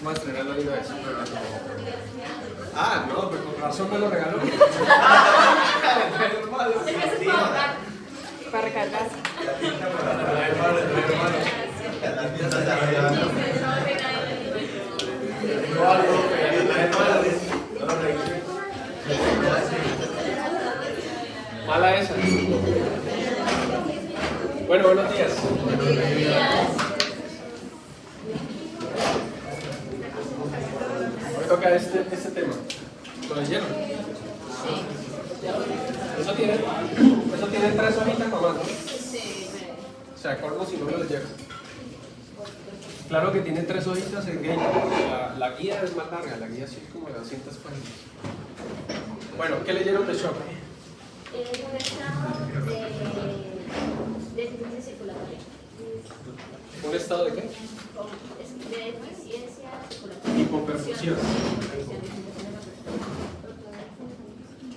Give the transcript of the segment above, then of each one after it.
Vamos a estrenarlo de una vez. Ah, no, pero con razón me lo regaló. Para recargar. Mala esa. Bueno, buenos días. Hoy toca este tema. ¿Lo leyeron? Sí. Eso tiene 3 hojitas nomás, ¿no? Sí. O sea, colmo si no lo leyeron. Claro que tiene 3 hojitas en Game. La guía es más larga, la guía sí es como de 200 páginas. Bueno, ¿qué leyeron de Shock? Un estado de deficiencia circulatoria. ¿Un estado de qué? De deficiencia circulatoria. Hipoperfusión.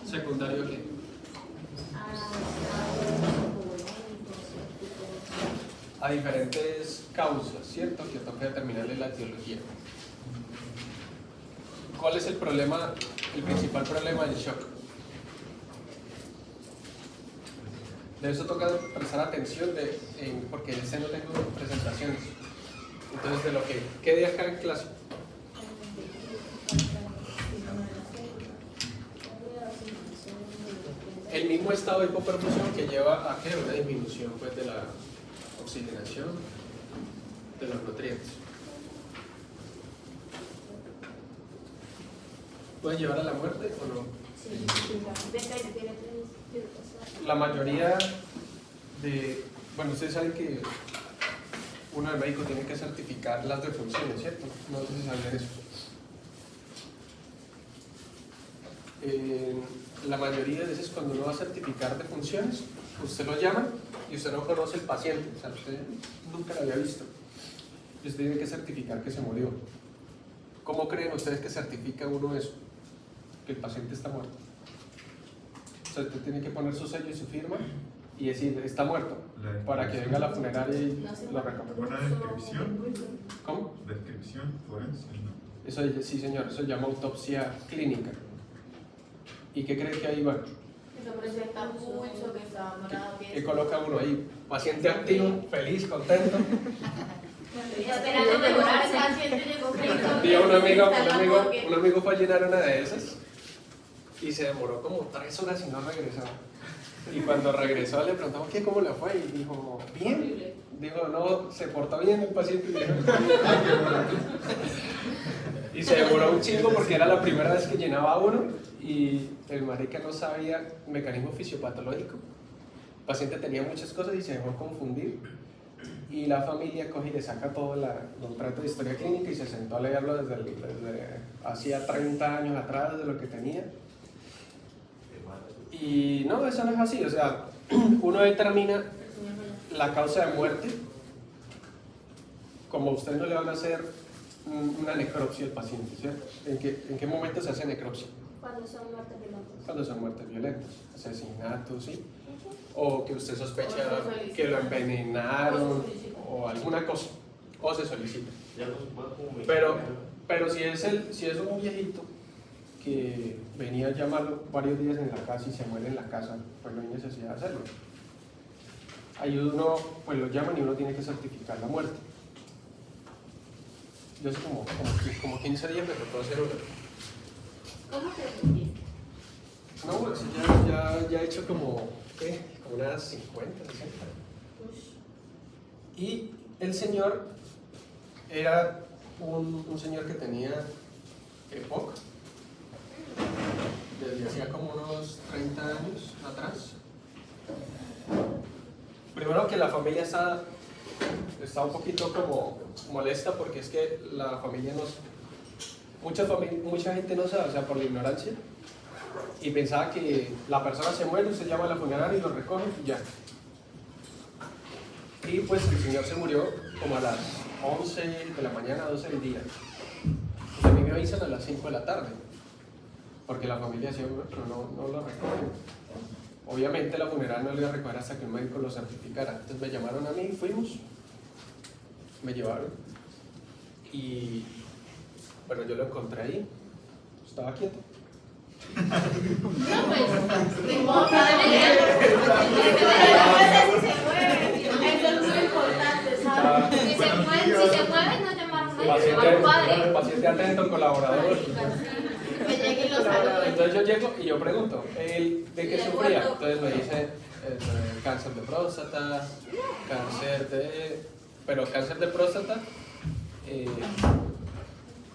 ¿Secundario qué? A diferentes causas, ¿cierto? Que toca determinarle la etiología. ¿Cuál es el problema, el principal problema del shock? De eso toca prestar atención porque en este no tengo presentaciones. Entonces, de lo que quede acá en clase. El mismo estado de hipoperfusión que lleva a que una disminución pues, de la oxigenación de los nutrientes. ¿Puede llevar a la muerte o no? Sí. La mayoría de... Bueno, ustedes saben que uno del médico tiene que certificar las defunciones, ¿cierto? No sé si sabían eso. La mayoría de veces cuando uno va a certificar defunciones, usted lo llama y usted no conoce el paciente, o sea, usted nunca lo había visto. Y usted tiene que certificar que se murió. ¿Cómo creen ustedes que certifica uno eso? Que el paciente está muerto. O sea, usted tiene que poner su sello y su firma y decir, está muerto, para que venga a la funeraria y lo recoja. ¿Una descripción? ¿Cómo? ¿Descripción forense? No. Eso, sí, señor, eso se llama autopsia clínica. ¿Y qué creen que ahí va? Eso presenta mucho, que está morado. ¿Qué coloca uno ahí? Paciente activo, feliz, contento. Esperando mejorar, el paciente llegó frito. Y un amigo fue a llenar una de esas y se demoró como 3 horas y no regresaba. Y cuando regresó le preguntamos ¿qué? ¿Cómo le fue? Y dijo, bien. Dijo, no, se portó bien el paciente. Y se demoró un chingo porque era la primera vez que llenaba uno y el marica no sabía mecanismo fisiopatológico. El paciente tenía muchas cosas y se dejó confundir. Y la familia coge y le saca todo los tratos de historia clínica y se sentó a leerlo desde hacía 30 años atrás de lo que tenía. Y no, eso no es así, o sea, uno determina la causa de muerte, como usted no le van a hacer una necropsia al paciente, ¿cierto? ¿En qué momento se hace necropsia? Cuando son muertes violentas. Cuando son muertes violentas, asesinatos, ¿sí? O que usted sospecha que lo envenenaron o alguna cosa, o se solicita. Pero si es un viejito que venía a llamarlo varios días en la casa y se muere en la casa, pues no hay necesidad de hacerlo. Ahí uno, pues lo llaman y uno tiene que certificar la muerte. Yo hace como 15 días me tocó hacer una. ¿Cómo te sentiste? No, pues ya he hecho como unas 50, 60. Y el señor era un señor que tenía EPOC, desde hacía como unos 30 años atrás. Primero que la familia está un poquito como molesta porque es que la familia mucha gente no sabe, o sea, por la ignorancia, y pensaba que la persona se muere, usted llama a la funeraria y lo recoge y ya. Y pues el señor se murió como a las 11 de la mañana, 12 del día. Pues a mí me avisan a las 5 de la tarde, porque la familia decía, pero no lo recogen. Obviamente la funeraria no lo iba a recoger hasta que el médico lo certificara. Entonces me llamaron a mí, fuimos, me llevaron y Bueno, yo lo encontré ahí, estaba quieto. No, pues, ni modo, cada día. Eso es muy importante, ¿sabes? Si se mueve, no llamar a un médico, Paciente, a un padre. paciente atento, colaborador. Que llegue y lo salude. Entonces yo llego y yo pregunto, ¿de qué sufría? Entonces me dice cáncer de próstata, pero cáncer de próstata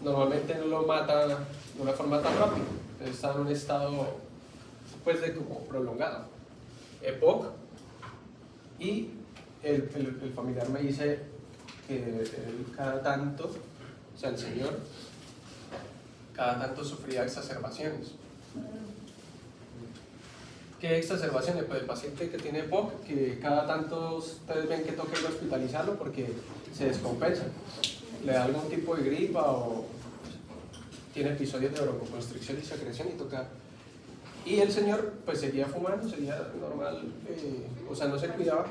normalmente no lo mata de una forma tan rápida, está en un estado pues de como prolongado. EPOC, y el familiar me dice que él cada tanto, o sea el señor, cada tanto sufría exacerbaciones. ¿Qué exacerbaciones? Pues el paciente que tiene EPOC, que cada tanto ustedes ven que toca ir a hospitalizarlo porque se descompensa, le da algún tipo de gripa o tiene episodios de broncoconstricción y secreción y toca. Y el señor pues seguía fumando, seguía normal, o sea no se cuidaba.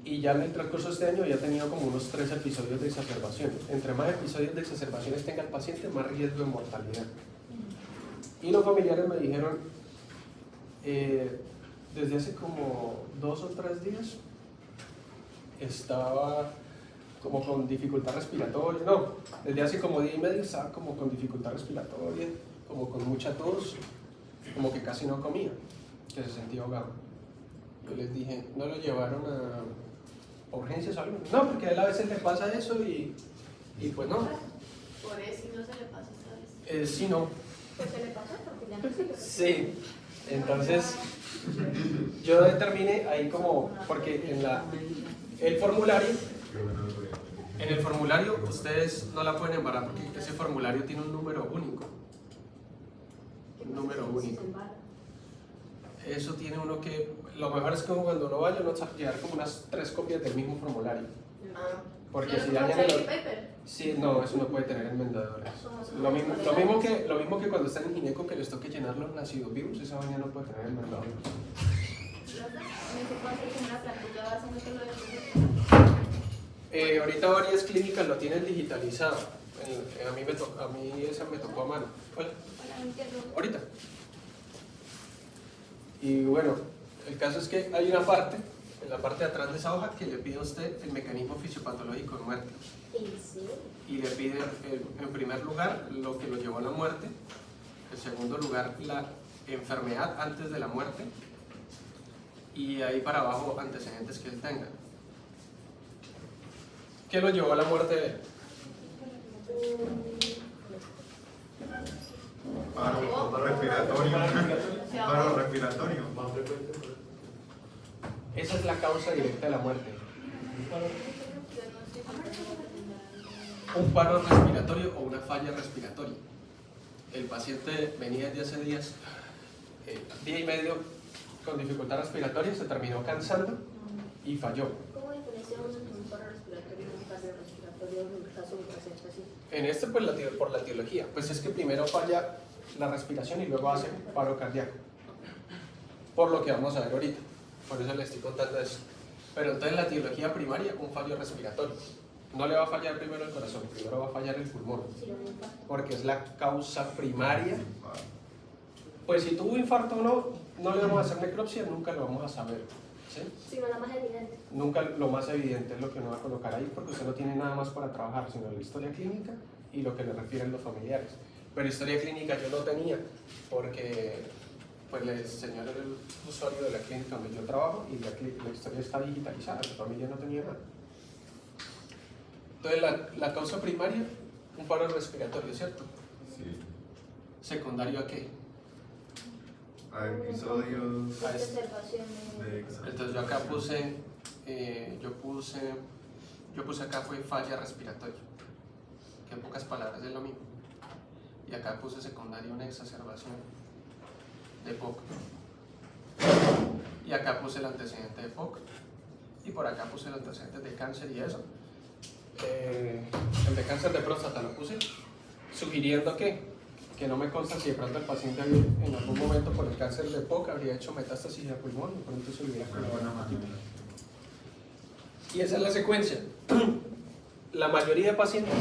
Y ya en el transcurso de este año ya ha tenido como unos 3 episodios de exacerbaciones. Entre más episodios de exacerbaciones tenga el paciente, más riesgo de mortalidad. Y los familiares me dijeron, desde hace como 2 o 3 días, estaba como con dificultad respiratoria, no, desde hace como día y medio estaba como con dificultad respiratoria, como con mucha tos, como que casi no comía, que se sentía ahogado. Yo les dije, ¿no lo llevaron a urgencias o algo? No, porque a él a veces le pasa eso y pues no. Por eso, si no se le pasa esta vez. Sí, no. Pues se le pasó porque ya no sigue. Sí, entonces yo determiné ahí como, porque en el formulario ustedes no la pueden embarrar porque ese formulario tiene un número único. Un número único. Eso tiene uno que, lo mejor es como cuando uno vaya, uno llevar como unas 3 copias del mismo formulario. Porque si dañan el sí, no, eso no puede tener enmendadores. Lo mismo que cuando están en gineco que les toque llenar los nacidos vivos, esa vaina no puede tener enmendadores. Ahorita varias clínicas lo tienen digitalizado. A mí esa me tocó a mano. Hola. Ahorita. Y bueno, el caso es que hay una parte, en la parte de atrás de esa hoja, que le pide a usted el mecanismo fisiopatológico de muerte. Y le pide, en primer lugar, lo que lo llevó a la muerte. En segundo lugar, la enfermedad antes de la muerte. Y ahí para abajo, antecedentes que él tenga. ¿Qué lo llevó a la muerte de él? Paro respiratorio. Paro respiratorio. Esa es la causa directa de la muerte. Un paro respiratorio o una falla respiratoria. El paciente venía desde hace días, día y medio, con dificultad respiratoria, se terminó cansando y falló. ¿Cómo diferenciamos entre un paro respiratorio y un falla respiratorio en el caso de un paciente así? En este, pues, por la etiología, pues es que primero falla la respiración y luego hace paro cardíaco. Por lo que vamos a ver ahorita. Por eso le estoy contando eso. Pero entonces la etiología primaria, un fallo respiratorio. No le va a fallar primero el corazón, primero va a fallar el pulmón. Porque es la causa primaria. Pues si tuvo infarto o no, no le vamos a hacer necropsia, nunca lo vamos a saber. ¿Sí? Sino la más evidente. Nunca lo más evidente es lo que uno va a colocar ahí, porque usted no tiene nada más para trabajar, sino la historia clínica y lo que le refieren los familiares. Pero historia clínica yo no tenía, porque pues el señor era el usuario de la clínica donde yo trabajo y la historia está digitalizada, la familia no tenía nada. Entonces la causa primaria, un paro respiratorio, ¿cierto? Sí. ¿Secundario a qué? A episodios de Entonces yo acá puse, yo puse acá fue falla respiratoria, que en pocas palabras es lo mismo. Y acá puse secundario una exacerbación de EPOC. Y acá puse el antecedente de EPOC. Y por acá puse el antecedente de cáncer y eso. El de cáncer de próstata lo puse, sugiriendo que no me consta si de pronto el paciente en algún momento por el cáncer de EPOC habría hecho metástasis de pulmón y por entonces hubiera colado un poquito. Y esa es la secuencia. La mayoría de pacientes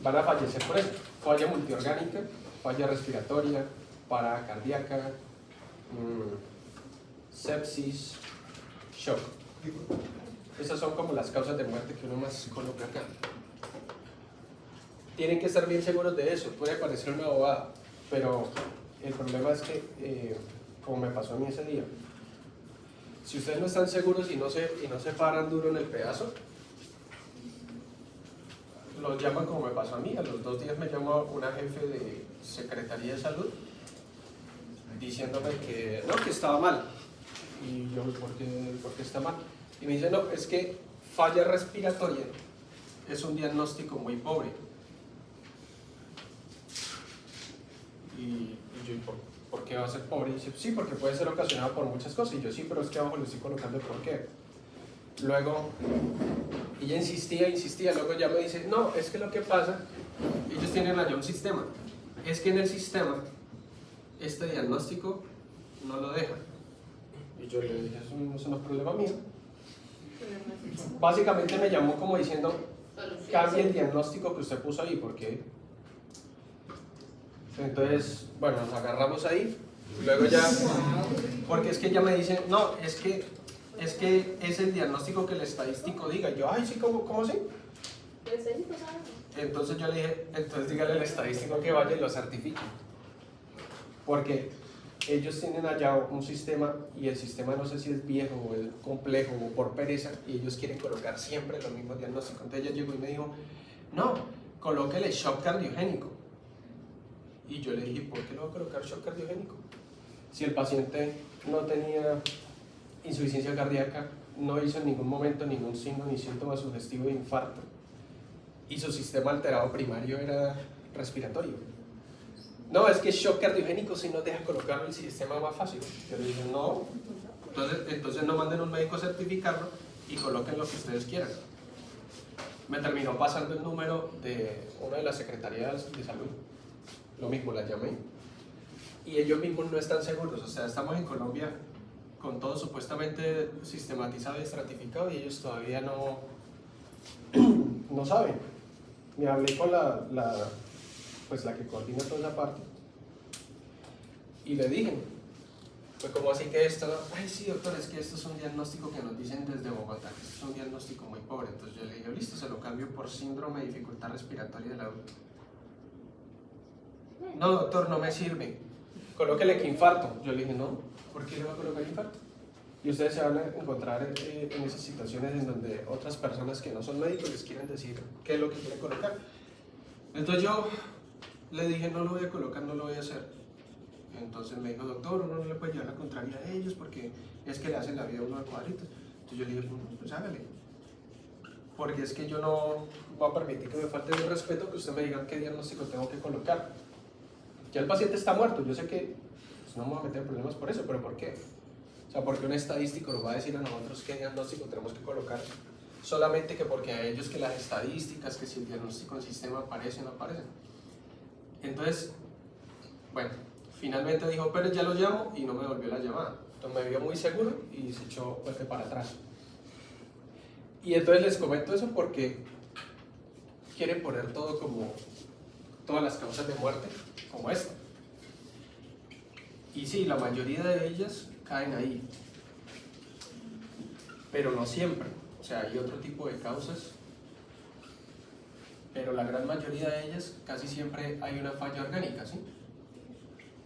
van a fallecer por eso. Falla multiorgánica, falla respiratoria, parada cardíaca, sepsis, shock. Esas son como las causas de muerte que uno más coloca acá. Tienen que estar bien seguros de eso. Puede parecer una bobada, pero el problema es que, como me pasó a mí ese día, si ustedes no están seguros y no se paran duro en el pedazo, los llaman como me pasó a mí. A los 2 días me llamó una jefe de Secretaría de Salud diciéndome que no, que estaba mal. Y yo, ¿por qué está mal? Y me dice, no, es que falla respiratoria es un diagnóstico muy pobre. Y yo, ¿por qué va a ser pobre? Y dice, sí, porque puede ser ocasionado por muchas cosas. Y yo, sí, pero es que abajo le estoy colocando el por qué. Luego, ella insistía, luego ya me dice, no, es que lo que pasa, ellos tienen allá un sistema, es que en el sistema, este diagnóstico no lo deja. Y yo le dije, eso no es problema mío. Básicamente me llamó como diciendo, cambie el diagnóstico que usted puso ahí, porque entonces, bueno, nos agarramos ahí, luego ya, porque es que ella me dice, no, es que es el diagnóstico que el estadístico diga. Yo, ay, sí, ¿cómo sí? Entonces yo le dije, entonces dígale al estadístico que vaya y lo certifique, porque ellos tienen allá un sistema y el sistema no sé si es viejo o es complejo o por pereza y ellos quieren colocar siempre los mismos diagnósticos. Entonces ella llegó y me dijo, no, colóquele shock cardiogénico. Y yo le dije, ¿por qué no va a colocar shock cardiogénico? Si el paciente no tenía insuficiencia cardíaca, no hizo en ningún momento ningún signo ni síntoma sugestivo de infarto y su sistema alterado primario era respiratorio. No, es que shock cardiogénico si no deja colocarlo el sistema más fácil. Yo le dije, no, entonces no manden un médico a certificarlo y coloquen lo que ustedes quieran. Me terminó pasando el número de una de las secretarías de salud. Lo mismo, la llamé. Y ellos mismos no están seguros. O sea, estamos en Colombia con todo supuestamente sistematizado y estratificado y ellos todavía no saben. Me hablé con la que coordina toda esa parte y le dije, pues como así que esto, ay sí doctor, es que esto es un diagnóstico que nos dicen desde Bogotá, que esto es un diagnóstico muy pobre. Entonces yo le dije, listo, se lo cambio por síndrome de dificultad respiratoria del adulto. No doctor, no me sirve, colóquele que infarto. Yo le dije, no, ¿por qué le va a colocar infarto? Y ustedes se van a encontrar en esas situaciones en donde otras personas que no son médicos les quieren decir qué es lo que quieren colocar. Entonces yo le dije, no lo voy a colocar, no lo voy a hacer. Entonces me dijo, doctor, uno no le puede llevar la contraria a ellos porque es que le hacen la vida a uno de cuadritos. Entonces yo le dije, pues hágale. Porque es que yo no voy a permitir que me falte el respeto que usted me diga qué diagnóstico tengo que colocar. Ya el paciente está muerto, yo sé que pues, no me voy a meter en problemas por eso, pero ¿por qué? O sea, porque un estadístico nos va a decir a nosotros qué diagnóstico tenemos que colocar, solamente que porque a ellos que las estadísticas, que si el diagnóstico en sistema aparece o no aparece. Entonces, bueno, finalmente dijo, pero ya lo llamo y no me devolvió la llamada. Entonces me vio muy seguro y se echó para atrás. Y entonces les comento eso porque quieren poner todo como, todas las causas de muerte como esta. Y sí, la mayoría de ellas caen ahí, pero no siempre. O sea, hay otro tipo de causas, pero la gran mayoría de ellas casi siempre hay una falla orgánica, ¿sí?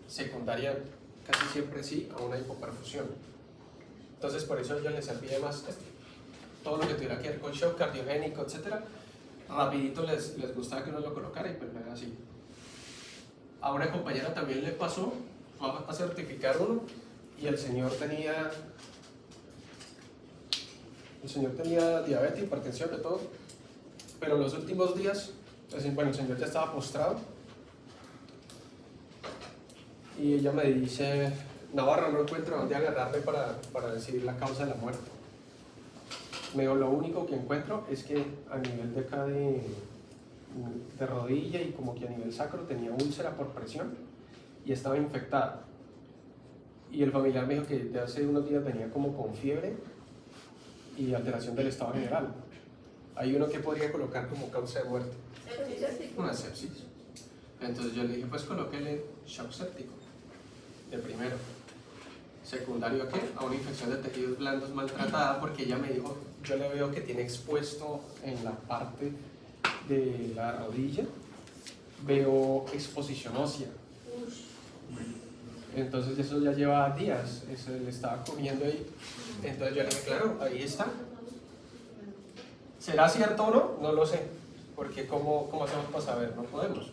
Secundaria casi siempre sí a una hipoperfusión. Entonces por eso yo les servía más todo lo que tuviera que ver con shock cardiogénico, etc. Rapidito les gustaba que uno lo colocara y pues no era así. A una compañera también le pasó, fue a certificar uno y el señor tenía diabetes, hipertensión, de todo, pero los últimos días, bueno, el señor ya estaba postrado y ella me dice, Navarro, no encuentro dónde agarrarle para decidir la causa de la muerte. Me dijo, lo único que encuentro es que a nivel de acá de rodilla y como que a nivel sacro tenía úlcera por presión y estaba infectada. Y el familiar me dijo que de hace unos días venía como con fiebre y alteración del estado general. Hay uno que podría colocar como causa de muerte. séptico. una sepsis. Entonces yo le dije, pues colóquele shock séptico, de primero. Secundario, ¿a qué? A una infección de tejidos blandos maltratada, porque ella me dijo, yo le veo que tiene expuesto en la parte de la rodilla, veo exposición ósea. Entonces eso ya lleva días, eso le estaba comiendo ahí. Entonces yo le dije, claro, ahí está. ¿Será cierto o no? No lo sé, porque ¿cómo hacemos para saber? No podemos.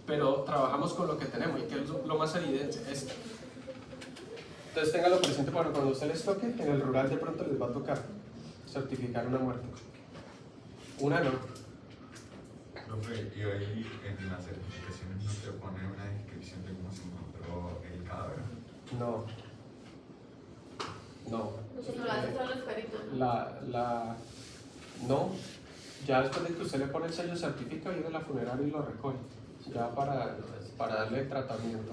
Pero trabajamos con lo que tenemos y que es lo más evidente, esto. Entonces ténganlo presente para cuando usted les toque, en el rural de pronto les va a tocar certificar una muerte. Una no. Profe, y ahí en las certificaciones no te pone una descripción de cómo se encontró el cadáver. No. No. Si no lo haces a los peritos. No. Ya después de que usted le pone el sello certifica, viene la funeraria y lo recoge. Ya para darle tratamiento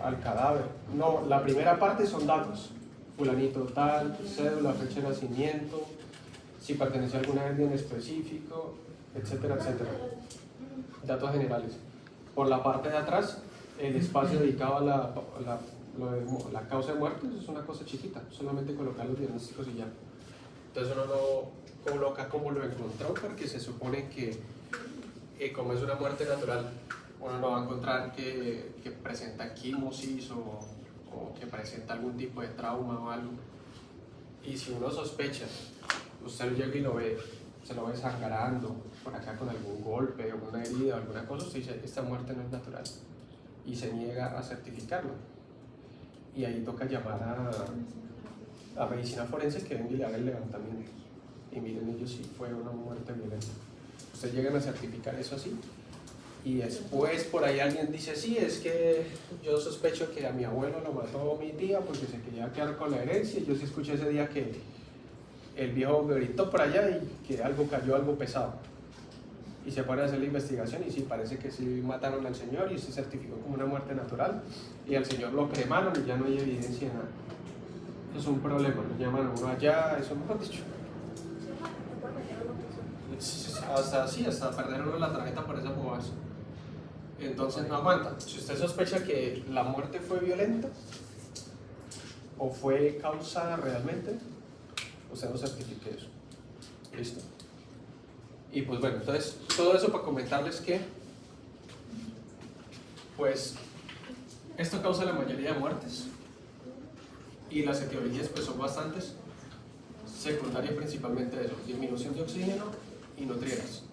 al cadáver. No, la primera parte son datos. Fulanito tal, cédula, fecha de nacimiento, si pertenece a alguna etnia en específico, etcétera, etcétera. Datos generales. Por la parte de atrás, el espacio dedicado a la causa de muerte es una cosa chiquita, solamente colocar los diagnósticos y ya. Entonces uno no coloca como lo encontró, porque se supone que como es una muerte natural, uno no va a encontrar que presenta quimosis o que presenta algún tipo de trauma o algo. Y si uno sospecha, usted llega y lo ve, se lo ve sangrando por acá con algún golpe o una herida o alguna cosa, usted dice, esta muerte no es natural y se niega a certificarlo. Y ahí toca llamar a medicina forense que venga y le haga el levantamiento y miren ellos si fue una muerte violenta. Ustedes llegan a certificar eso así y después por ahí alguien dice, sí, es que yo sospecho que a mi abuelo lo mató mi tía porque se quería quedar con la herencia, y yo sí escuché ese día que el viejo gritó por allá y que algo cayó, algo pesado, y se pone a hacer la investigación y sí, parece que sí mataron al señor y se certificó como una muerte natural y al señor lo cremaron y ya no hay evidencia de nada. Eso es un problema, lo llaman a uno allá, eso mejor dicho. Hasta perder uno la tarjeta por esas bobadas. Entonces no aguanta. Si usted sospecha que la muerte fue violenta o fue causada realmente, usted no certifique eso. Listo. Y pues bueno, entonces todo eso para comentarles que pues esto causa la mayoría de muertes y las etiologías pues son bastantes, secundarias principalmente de eso, disminución de oxígeno y nutrientes.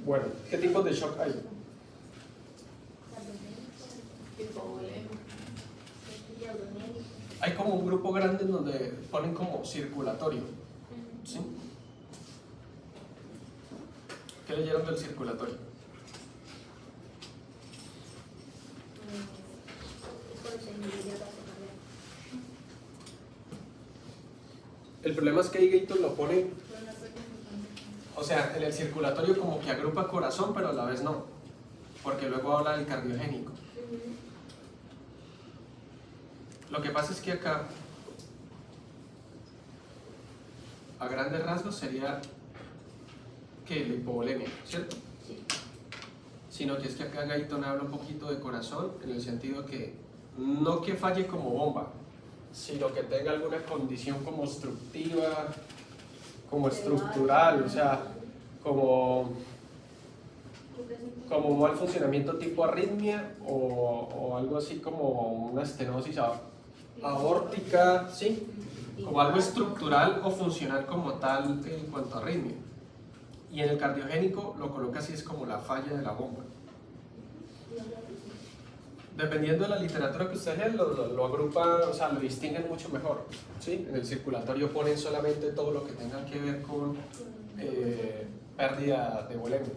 Bueno, ¿qué tipos de shock hay? Hay como un grupo grande en donde ponen como circulatorio, ¿sí? ¿Qué leyeron del circulatorio? El problema es que Gator lo pone, o sea, en el circulatorio como que agrupa corazón, pero a la vez no, porque luego habla del cardiogénico. Lo que pasa es que acá, a grandes rasgos, sería que la hipovolemia, ¿cierto? Sí. Sino que es que acá Gayton habla un poquito de corazón, en el sentido que no que falle como bomba, sino que tenga alguna condición como obstructiva, como estructural, o sea, como mal funcionamiento tipo arritmia o algo así como una estenosis aórtica, ¿sí? Como algo estructural o funcional como tal en cuanto a arritmia. Y en el cardiogénico lo coloca así, es como la falla de la bomba. Dependiendo de la literatura que usted lea, lo agrupa, o sea, lo distinguen mucho mejor, ¿sí? En el circulatorio ponen solamente todo lo que tenga que ver con pérdida de volemia.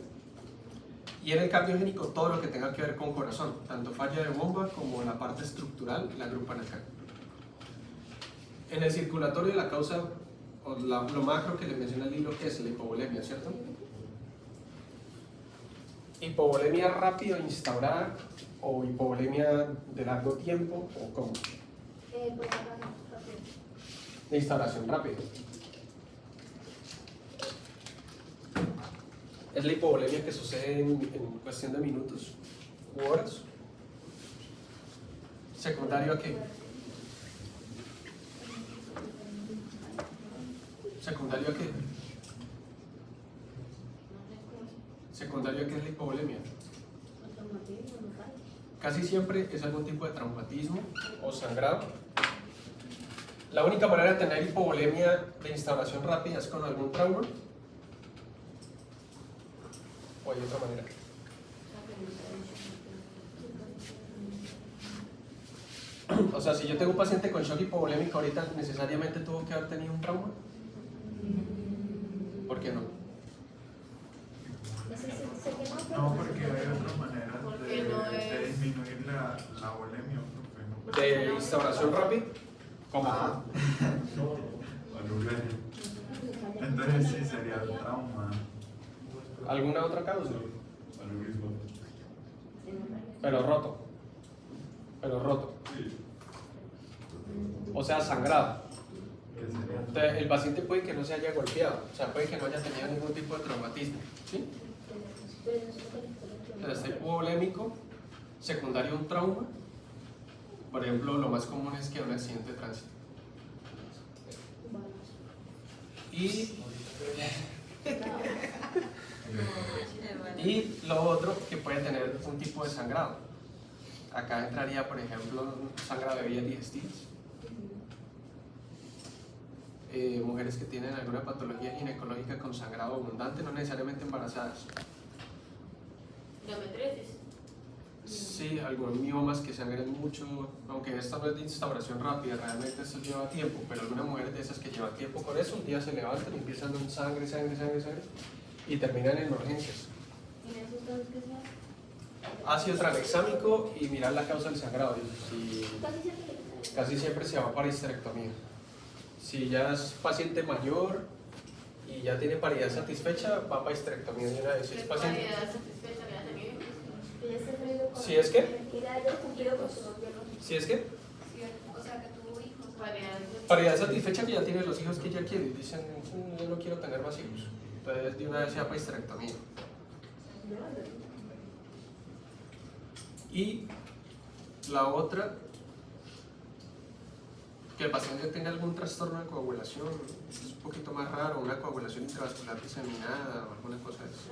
Y en el cardiogénico todo lo que tenga que ver con corazón, tanto falla de bomba como la parte estructural, la agrupan acá. En el circulatorio la causa, o lo macro que le menciona el libro, que es la hipovolemia, ¿cierto? Hipovolemia rápida instaurada o hipovolemia de largo tiempo, o cómo. De instauración rápida. Es la hipovolemia que sucede en cuestión de minutos u horas. ¿Secundario a qué? ¿Secundario a qué? ¿Secundario a qué es la hipovolemia? Casi siempre es algún tipo de traumatismo o sangrado. La única manera de tener hipovolemia de instauración rápida es con algún trauma. ¿O hay otra manera? O sea, si yo tengo un paciente con shock hipovolémico ahorita, ¿necesariamente tuvo que haber tenido un trauma? ¿Por qué no? No, porque hay otras maneras de disminuir la volemia. ¿De instauración rápida? ¿Cómo? Entonces sí sería el trauma. ¿Alguna otra causa? Pero roto. Pero roto. O sea, sangrado. Entonces, el paciente puede que no se haya golpeado, o sea, puede que no haya tenido ningún tipo de traumatismo, ¿sí? Entonces, está hipovolémico, secundario a un trauma. Por ejemplo, lo más común es que un accidente de tránsito. Y lo otro, que puede tener un tipo de sangrado. Acá entraría, por ejemplo, un sangrado de vías digestivas. Mujeres que tienen alguna patología ginecológica con sangrado abundante, no necesariamente embarazadas. Endometriosis. Sí, algunos miomas que sangran mucho, aunque esta no es de instauración rápida, realmente esto lleva tiempo, pero algunas mujeres de esas que llevan tiempo con eso, un día se levantan y empiezan con sangre y terminan en urgencias. ¿Y en esos casos qué se hace? Ácido tranexámico y mirar la causa del sangrado. Si casi siempre se va para histerectomía. Si ya es paciente mayor y ya tiene paridad satisfecha, va para histerectomía de una vez. Si es paciente... ¿Si es qué? ¿Si es qué? O sea, que tuvo hijos. Paridad satisfecha que ya tiene los hijos que ella quiere. Dicen, yo no quiero tener más hijos. Entonces de una vez se va para histerectomía. Y la otra, que el paciente tenga algún trastorno de coagulación, es un poquito más raro, una coagulación intravascular diseminada o alguna cosa de eso.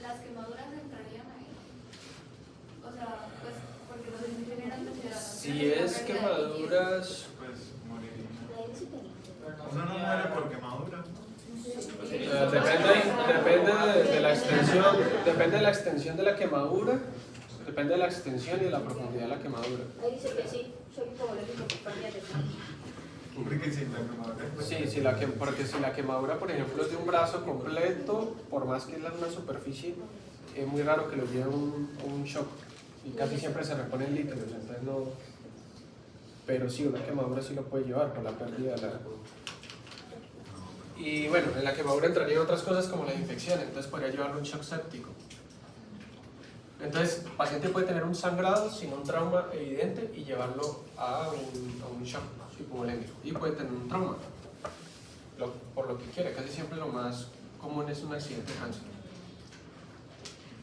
Las quemaduras entrarían ahí. O sea, pues, porque los generan deshidratación. Si es quemaduras, Pues moriría. Uno no muere por quemadura. depende de la extensión de la quemadura, depende de la extensión y de la profundidad de la quemadura. Ahí dice que sí, soy hipovolémico por pérdida de sangre. Porque si la quemadura. Sí, porque si la quemadura, por ejemplo, es de un brazo completo, por más que es una superficie, es muy raro que lo lleve un shock y casi siempre se reponen líquidos, entonces no. Pero sí, una quemadura sí lo puede llevar por la pérdida de la. Y bueno, en la quemadura entrarían otras cosas como la infección, entonces podría llevarlo un shock séptico. Entonces, el paciente puede tener un sangrado sin un trauma evidente y llevarlo a un shock hipovolémico. Y puede tener un trauma, por lo que quiera. Casi siempre lo más común es un accidente de tránsito.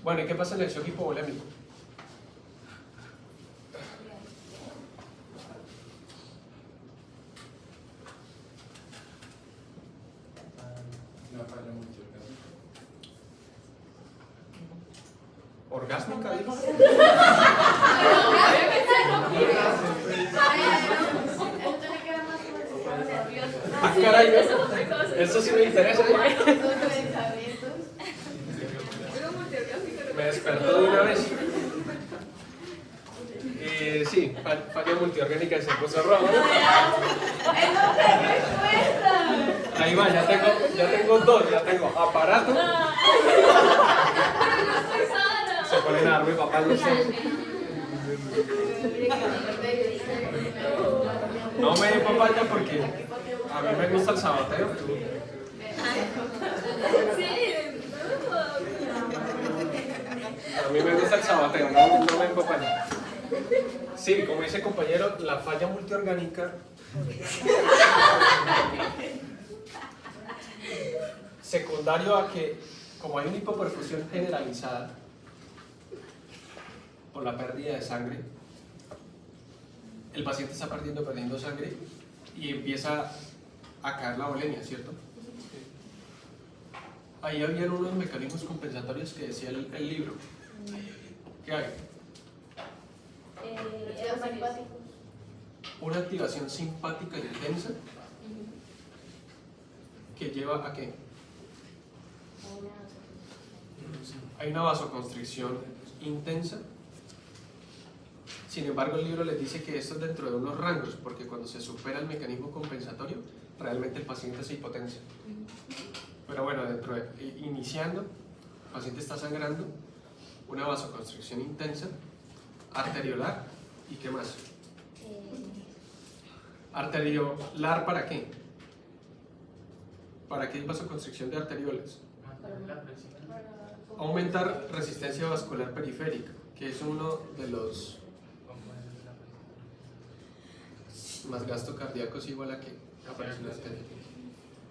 Bueno, ¿y qué pasa en el shock hipovolémico? ¿Orgásmica? ¿Dijo? Ah, caray, eso sí me interesa. Me despertó de una vez. Sí, falla multiorgánica y se puso rojo. Ahí va, ya tengo dos, ya tengo aparato. Se ponen a darme papá, no sé. No me dé papaya porque a mí me gusta el sabateo. A mí me gusta el sabateo, no me den papaya. Sí, como dice el compañero, la falla multiorgánica secundario a que, como hay una hipoperfusión generalizada por la pérdida de sangre, el paciente está perdiendo sangre y empieza a caer la volemia, ¿cierto? Ahí habían unos mecanismos compensatorios que decía el libro. ¿Qué hay? Era simpático. Una activación simpática intensa que lleva a qué? Hay una vasoconstricción intensa. Sin embargo, el libro les dice que esto es dentro de unos rangos, porque cuando se supera el mecanismo compensatorio, realmente el paciente se hipotensa. Pero bueno, iniciando, el paciente está sangrando, una vasoconstricción intensa, arteriolar, ¿y qué más? ¿Arteriolar para qué? ¿Para qué es vasoconstricción de arterioles? Aumentar resistencia vascular periférica, que es uno de los más gasto cardíaco es igual a que la presión arterial.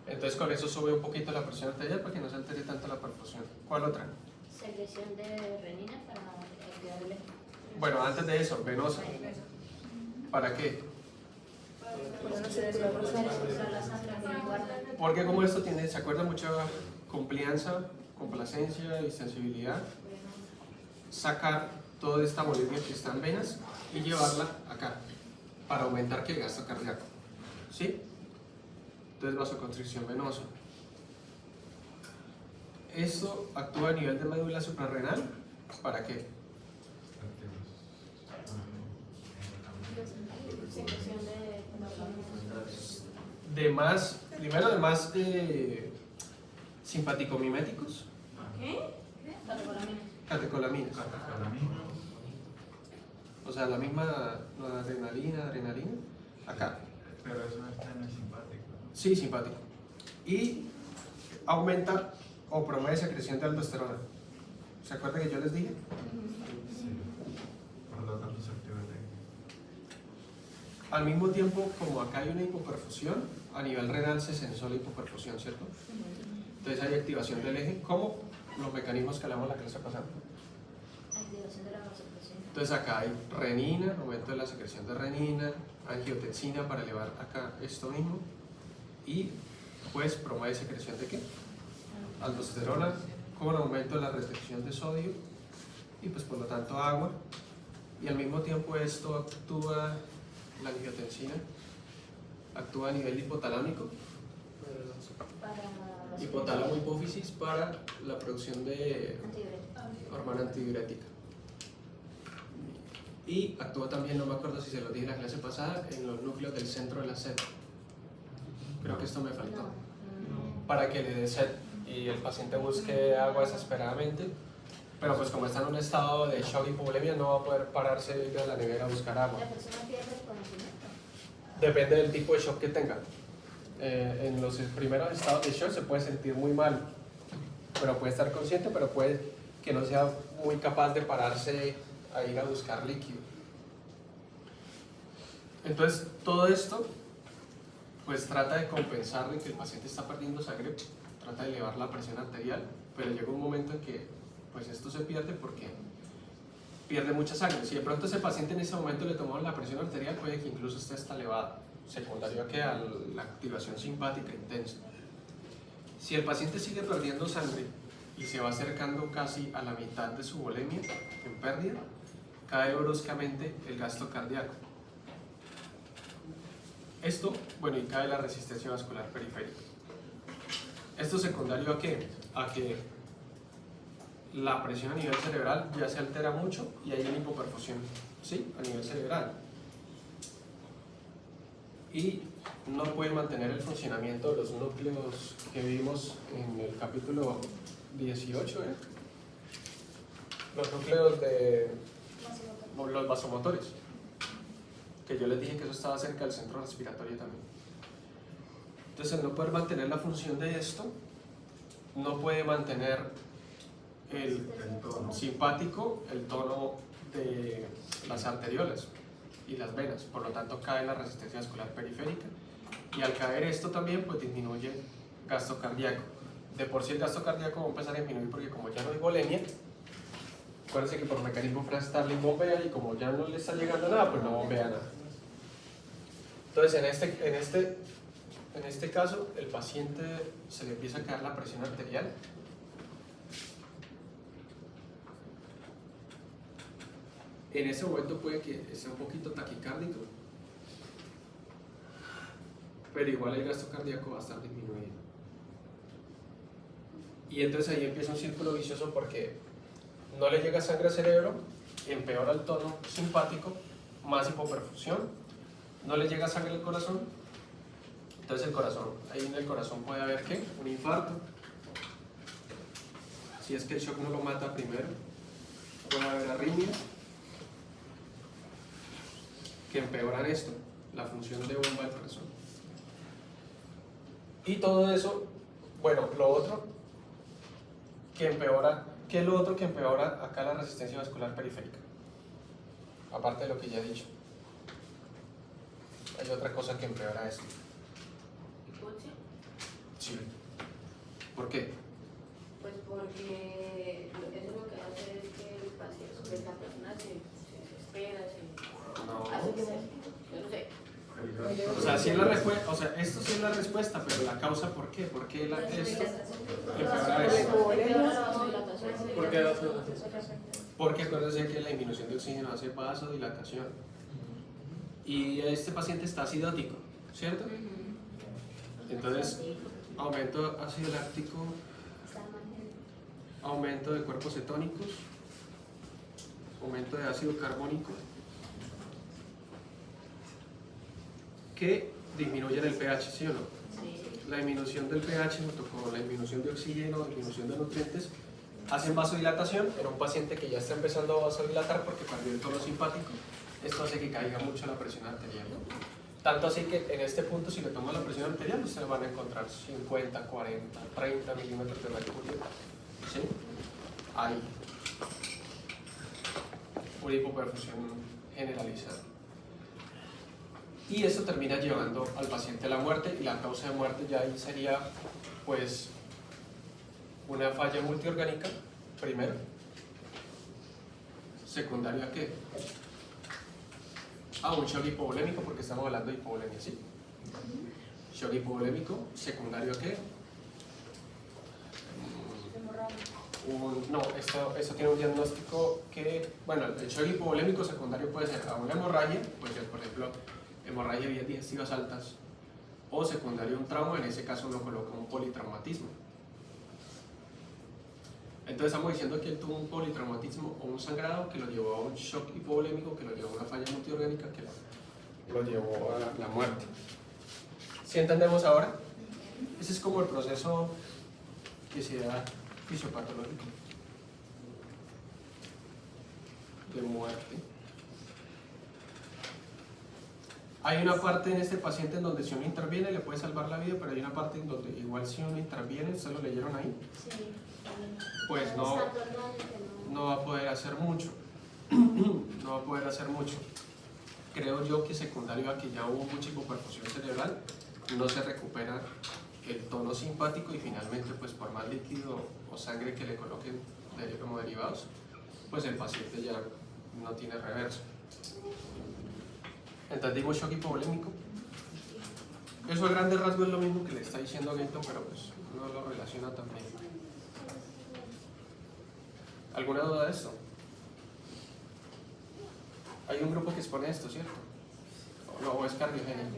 Entonces con eso sube un poquito la presión arterial para que no se altere tanto la perfusión. ¿Cuál otra? Secreción de renina para activar el eje. Bueno, antes de eso, venosa. ¿Para qué? Porque como esto tiene, ¿se acuerda? Mucha complianza, complacencia y sensibilidad. Sacar toda esta volemia que está en venas y llevarla acá para aumentar que el gasto cardíaco. ¿Sí? Entonces vasoconstricción venosa. Esto actúa a nivel de médula suprarrenal. ¿Para qué? Primero de más simpaticomiméticos. ¿Qué? Catecolaminas. O sea, la misma adrenalina, acá. Pero eso no está en el simpático, ¿no? Sí, simpático. Y aumenta o promueve secreción de aldosterona. ¿Se acuerdan que yo les dije? Sí. Por lo tanto, se activa el eje. Al mismo tiempo, como acá hay una hipoperfusión, a nivel renal se censó la hipoperfusión, ¿cierto? Entonces hay activación del eje, como los mecanismos que hablamos en la clase pasada. Activación de la vasopresión. Entonces acá hay renina, aumento de la secreción de renina, angiotensina para elevar acá esto mismo, y pues promueve secreción de qué? Aldosterona con aumento de la retención de sodio y pues por lo tanto agua, y al mismo tiempo esto actúa, la angiotensina actúa a nivel hipotalámico, hipotálamo hipófisis para la producción de hormona antidiurética, y actúa también, no me acuerdo si se lo dije en la clase pasada, en los núcleos del centro de la sed. Creo que esto me faltó. Para que le dé sed y el paciente busque agua desesperadamente, pero pues como está en un estado de shock y hipovolemia no va a poder pararse de ir a la nevera a buscar agua. ¿La persona pierde el conocimiento? Depende del tipo de shock que tenga. En los primeros estados de shock se puede sentir muy mal, pero puede estar consciente, pero puede que no sea muy capaz de pararse a ir a buscar líquido. Entonces todo esto pues trata de compensar de que el paciente está perdiendo sangre, trata de elevar la presión arterial, pero llega un momento en que pues esto se pierde porque pierde mucha sangre. Si de pronto ese paciente en ese momento le tomó la presión arterial, puede que incluso esté hasta elevada, secundario a que a la activación simpática intensa. Si el paciente sigue perdiendo sangre y se va acercando casi a la mitad de su volemia en pérdida, cae bruscamente el gasto cardíaco. Esto, bueno, y cae la resistencia vascular periférica. ¿Esto secundario a qué? A que la presión a nivel cerebral ya se altera mucho y hay una hipoperfusión, ¿sí? A nivel cerebral. Y no puede mantener el funcionamiento de los núcleos que vimos en el capítulo 18, ¿eh? Los núcleos de los vasomotores, que yo les dije que eso estaba cerca del centro respiratorio también. Entonces, al no poder mantener la función de esto, no puede mantener el simpático, el tono de las arteriolas y las venas, por lo tanto cae la resistencia vascular periférica, y al caer esto también pues disminuye el gasto cardíaco. De por sí el gasto cardíaco va a empezar a disminuir porque como ya no hay volemia, acuérdense que por mecanismo Franz Starling bombea, y como ya no le está llegando nada, pues no bombea nada. Entonces en este caso el paciente se le empieza a caer la presión arterial. En ese momento puede que esté un poquito taquicárdico, pero igual el gasto cardíaco va a estar disminuido. Y entonces ahí empieza un círculo vicioso porque no le llega sangre al cerebro, empeora el tono simpático, más hipoperfusión, no le llega sangre al corazón, entonces el corazón, ahí en el corazón puede haber ¿qué? Un infarto, si es que el shock no lo mata primero, puede haber arritmias que empeoran esto, la función de bomba del corazón. Y todo eso, bueno, lo otro que empeora, ¿qué es lo otro que empeora acá la resistencia vascular periférica? Aparte de lo que ya he dicho. Hay otra cosa que empeora esto. ¿Hipoxia? Sí. ¿Por qué? Pues porque eso lo que hace es que el paciente, la persona se desespera, No. hace que yo no sé. O sea, sí es la respuesta, o sea, esto sí es la respuesta, pero la causa, ¿por qué? ¿Por qué esto empeora esto? ¿Por qué Porque acuérdense que la disminución de oxígeno hace vasodilatación. Y este paciente está acidótico, ¿cierto? Entonces, aumento de ácido láctico, aumento de cuerpos cetónicos, aumento de ácido carbónico, que disminuyen el pH, ¿sí o no? La disminución del pH junto con la disminución de oxígeno, disminución de nutrientes, hacen vasodilatación en un paciente que ya está empezando a vasodilatar porque perdió el tono simpático. Esto hace que caiga mucho la presión arterial. Tanto así que en este punto, si le toman la presión arterial, ustedes van a encontrar 50, 40, 30 milímetros de mercurio. ¿Sí? Hay una hipoperfusión generalizada. Y eso termina llevando al paciente a la muerte, y la causa de muerte ya ahí sería pues una falla multiorgánica, primero. Secundario a qué? Un shock hipovolémico, porque estamos hablando de hipovolemia, ¿sí? Shock hipovolémico, secundario a qué? No, esto tiene un diagnóstico que, bueno, el shock hipovolémico secundario puede ser a una hemorragia, puede ser por ejemplo hemorragia de vías digestivas altas, o secundario a un trauma, en ese caso uno coloca un politraumatismo. Entonces estamos diciendo que él tuvo un politraumatismo o un sangrado que lo llevó a un shock hipovolémico, que lo llevó a una falla multiorgánica, que lo llevó a la muerte. ¿Sí entendemos ahora? Ese es como el proceso que se da fisiopatológico de muerte. Hay una parte en este paciente en donde si uno interviene le puede salvar la vida, pero hay una parte en donde igual si uno interviene, ¿ustedes lo leyeron ahí? Sí. Pues no va a poder hacer mucho. No va a poder hacer mucho. Creo yo que secundario a que ya hubo mucha hipoperfusión cerebral, no se recupera el tono simpático, y finalmente pues por más líquido o sangre que le coloquen como derivados, pues el paciente ya no tiene reverso. ¿Entendimos shock hipovolémico? Eso a grandes rasgos es lo mismo que le está diciendo Gento, pero pues uno lo relaciona también. ¿Alguna duda de esto? Hay un grupo que expone esto, ¿cierto? No, o es cardiogénico.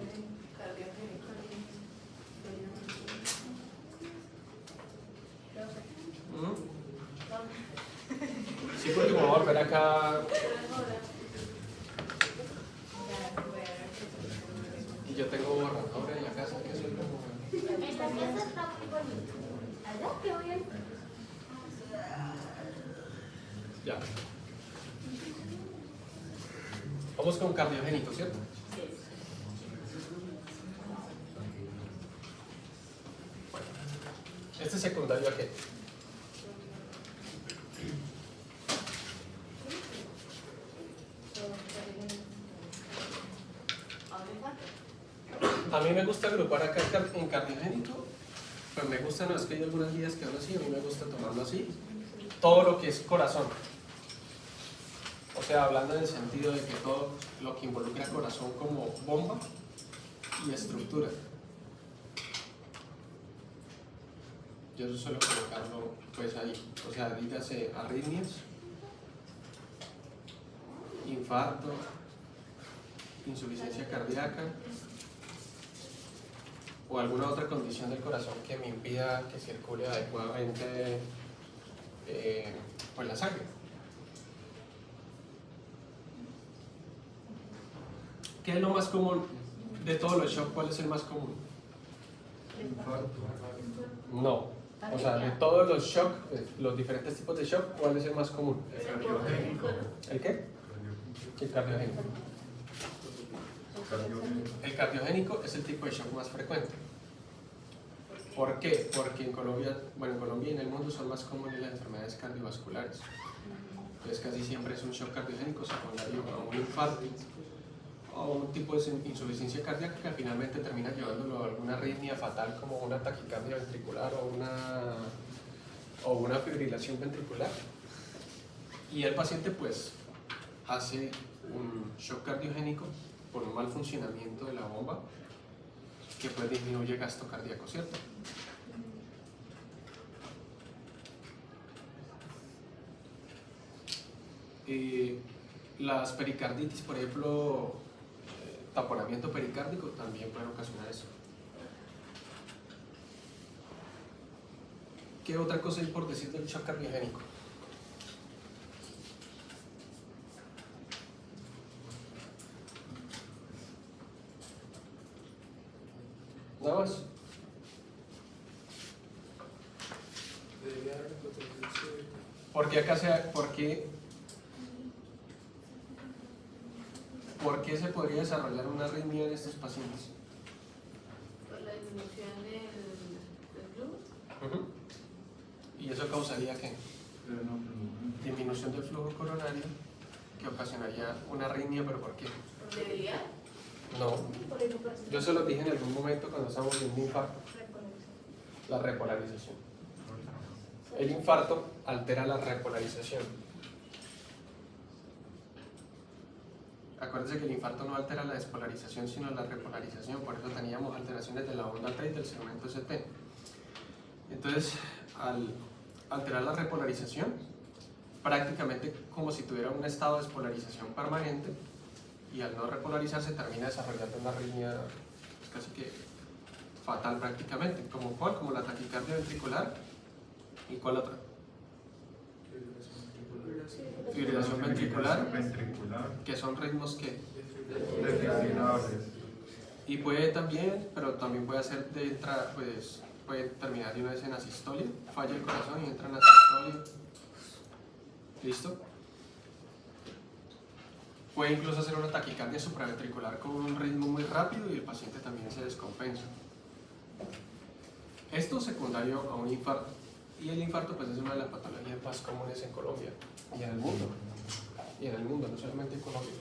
Sí, porque me voy a volver acá. Y yo tengo borradores en la casa que soy como. Esta pieza está muy bonita. ¿Verdad que voy a ir? Ya. Vamos con cardiogénico, ¿cierto? Bueno, este es secundario a qué? A mí me gusta agrupar acá en cardiogénico, pues me gusta, no es que hay algunas guías que hablan así, a mí me gusta tomarlo así, todo lo que es corazón. O sea, hablando en el sentido de que todo lo que involucra corazón como bomba y estructura. Yo suelo colocarlo pues ahí, o sea, dígase arritmias, infarto, insuficiencia cardíaca o alguna otra condición del corazón que me impida que circule adecuadamente pues la sangre. ¿Qué es lo más común de todos los shocks? ¿Cuál es el más común? No. O sea, de todos los shocks, los diferentes tipos de shock, ¿cuál es el más común? El cardiogénico. ¿El qué? El cardiogénico. El cardiogénico es el tipo de shock más frecuente. ¿Por qué? Porque en Colombia, bueno, en Colombia y en el mundo son más comunes las enfermedades cardiovasculares. Entonces casi siempre es un shock cardiogénico secundario a un infarto o un tipo de insuficiencia cardíaca que finalmente termina llevándolo a alguna arritmia fatal como una taquicardia ventricular o una fibrilación ventricular. Y el paciente pues hace un shock cardiogénico por un mal funcionamiento de la bomba que pues disminuye el gasto cardíaco, ¿cierto? Las pericarditis, por ejemplo, taponamiento pericárdico también pueden ocasionar eso. ¿Qué otra cosa hay por decir del shock cardiogénico? Nada más. ¿Por qué acá por qué se podría desarrollar una arritmia en estos pacientes? Por la disminución del flujo. ¿Y eso causaría qué? Disminución del flujo coronario que ocasionaría una arritmia, ¿pero por qué? ¿Por debilidad? No, yo se lo dije en algún momento cuando estábamos en un infarto. La repolarización. El infarto altera la repolarización. Acuérdense que el infarto no altera la despolarización, sino la repolarización. Por eso teníamos alteraciones de la onda T y del segmento ST. Entonces, al alterar la repolarización, prácticamente como si tuviera un estado de despolarización permanente, y al no repolarizarse termina desarrollando una arritmia pues, casi que fatal prácticamente. ¿Como cuál? Como la taquicardia ventricular. ¿Y cuál otra? Fibrilación ventricular, que son ritmos que y puede también, pero también puede hacer de entrada, pues puede terminar de una vez en asistolia, falla el corazón y entra en asistolia. ¿Listo? Puede incluso hacer una taquicardia supraventricular con un ritmo muy rápido y el paciente también se descompensa. Esto secundario a un infarto. Y el infarto pues es una de las patologías más comunes en Colombia y en el mundo. Y en el mundo, no solamente en Colombia.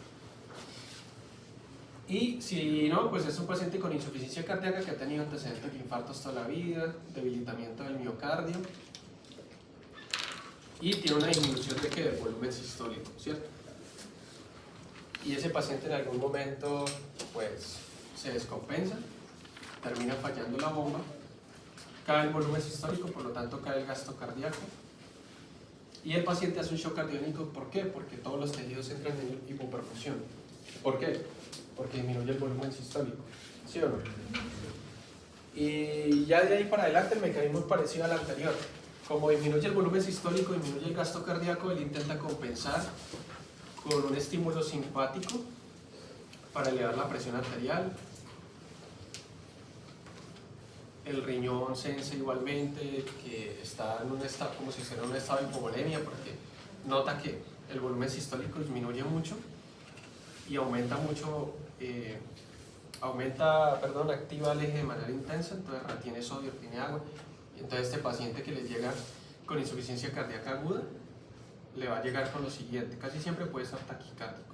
Y si no, pues es un paciente con insuficiencia cardíaca que ha tenido antecedentes de infartos toda la vida, debilitamiento del miocardio y tiene una disminución de ¿qué? Del volumen sistólico, ¿cierto? Y ese paciente en algún momento pues se descompensa, termina fallando la bomba, cae el volumen sistólico, por lo tanto cae el gasto cardíaco y el paciente hace un shock cardiogénico. ¿Por qué? Porque todos los tejidos entran en hipoperfusión. ¿Por qué? Porque disminuye el volumen sistólico, ¿sí o no? Y ya de ahí para adelante el mecanismo es parecido al anterior. Como disminuye el volumen sistólico, disminuye el gasto cardíaco, él intenta compensar con un estímulo simpático para elevar la presión arterial. El riñón sensa igualmente que está en un estado, como si fuera un estado de hipovolemia, porque nota que el volumen sistólico disminuye mucho y aumenta mucho, activa el eje de manera intensa, entonces retiene sodio, retiene agua, y entonces este paciente que les llega con insuficiencia cardíaca aguda, le va a llegar con lo siguiente, casi siempre puede ser taquicárdico.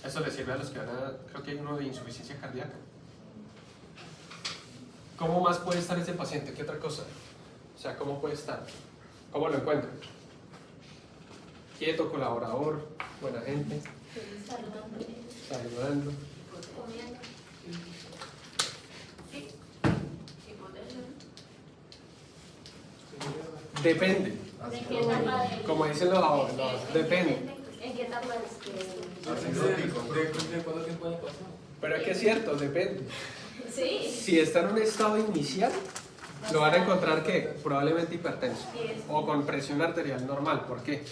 Eso le sirve a los que van a, creo que hay uno de insuficiencia cardíaca. ¿Cómo más puede estar ese paciente? ¿Qué otra cosa? O sea, ¿cómo puede estar? ¿Cómo lo encuentran? Quieto, colaborador, buena gente, saludando. Comiendo. Sí. Hipotensión. Depende. ¿De qué etapa de- Como dicen los depende. ¿En qué etapa es que...? ¿De cuánto tiempo haya pasado? Pero es que es cierto, depende. Sí. Si está en un estado inicial, lo van a encontrar que probablemente hipertenso o con presión arterial normal. ¿Por qué?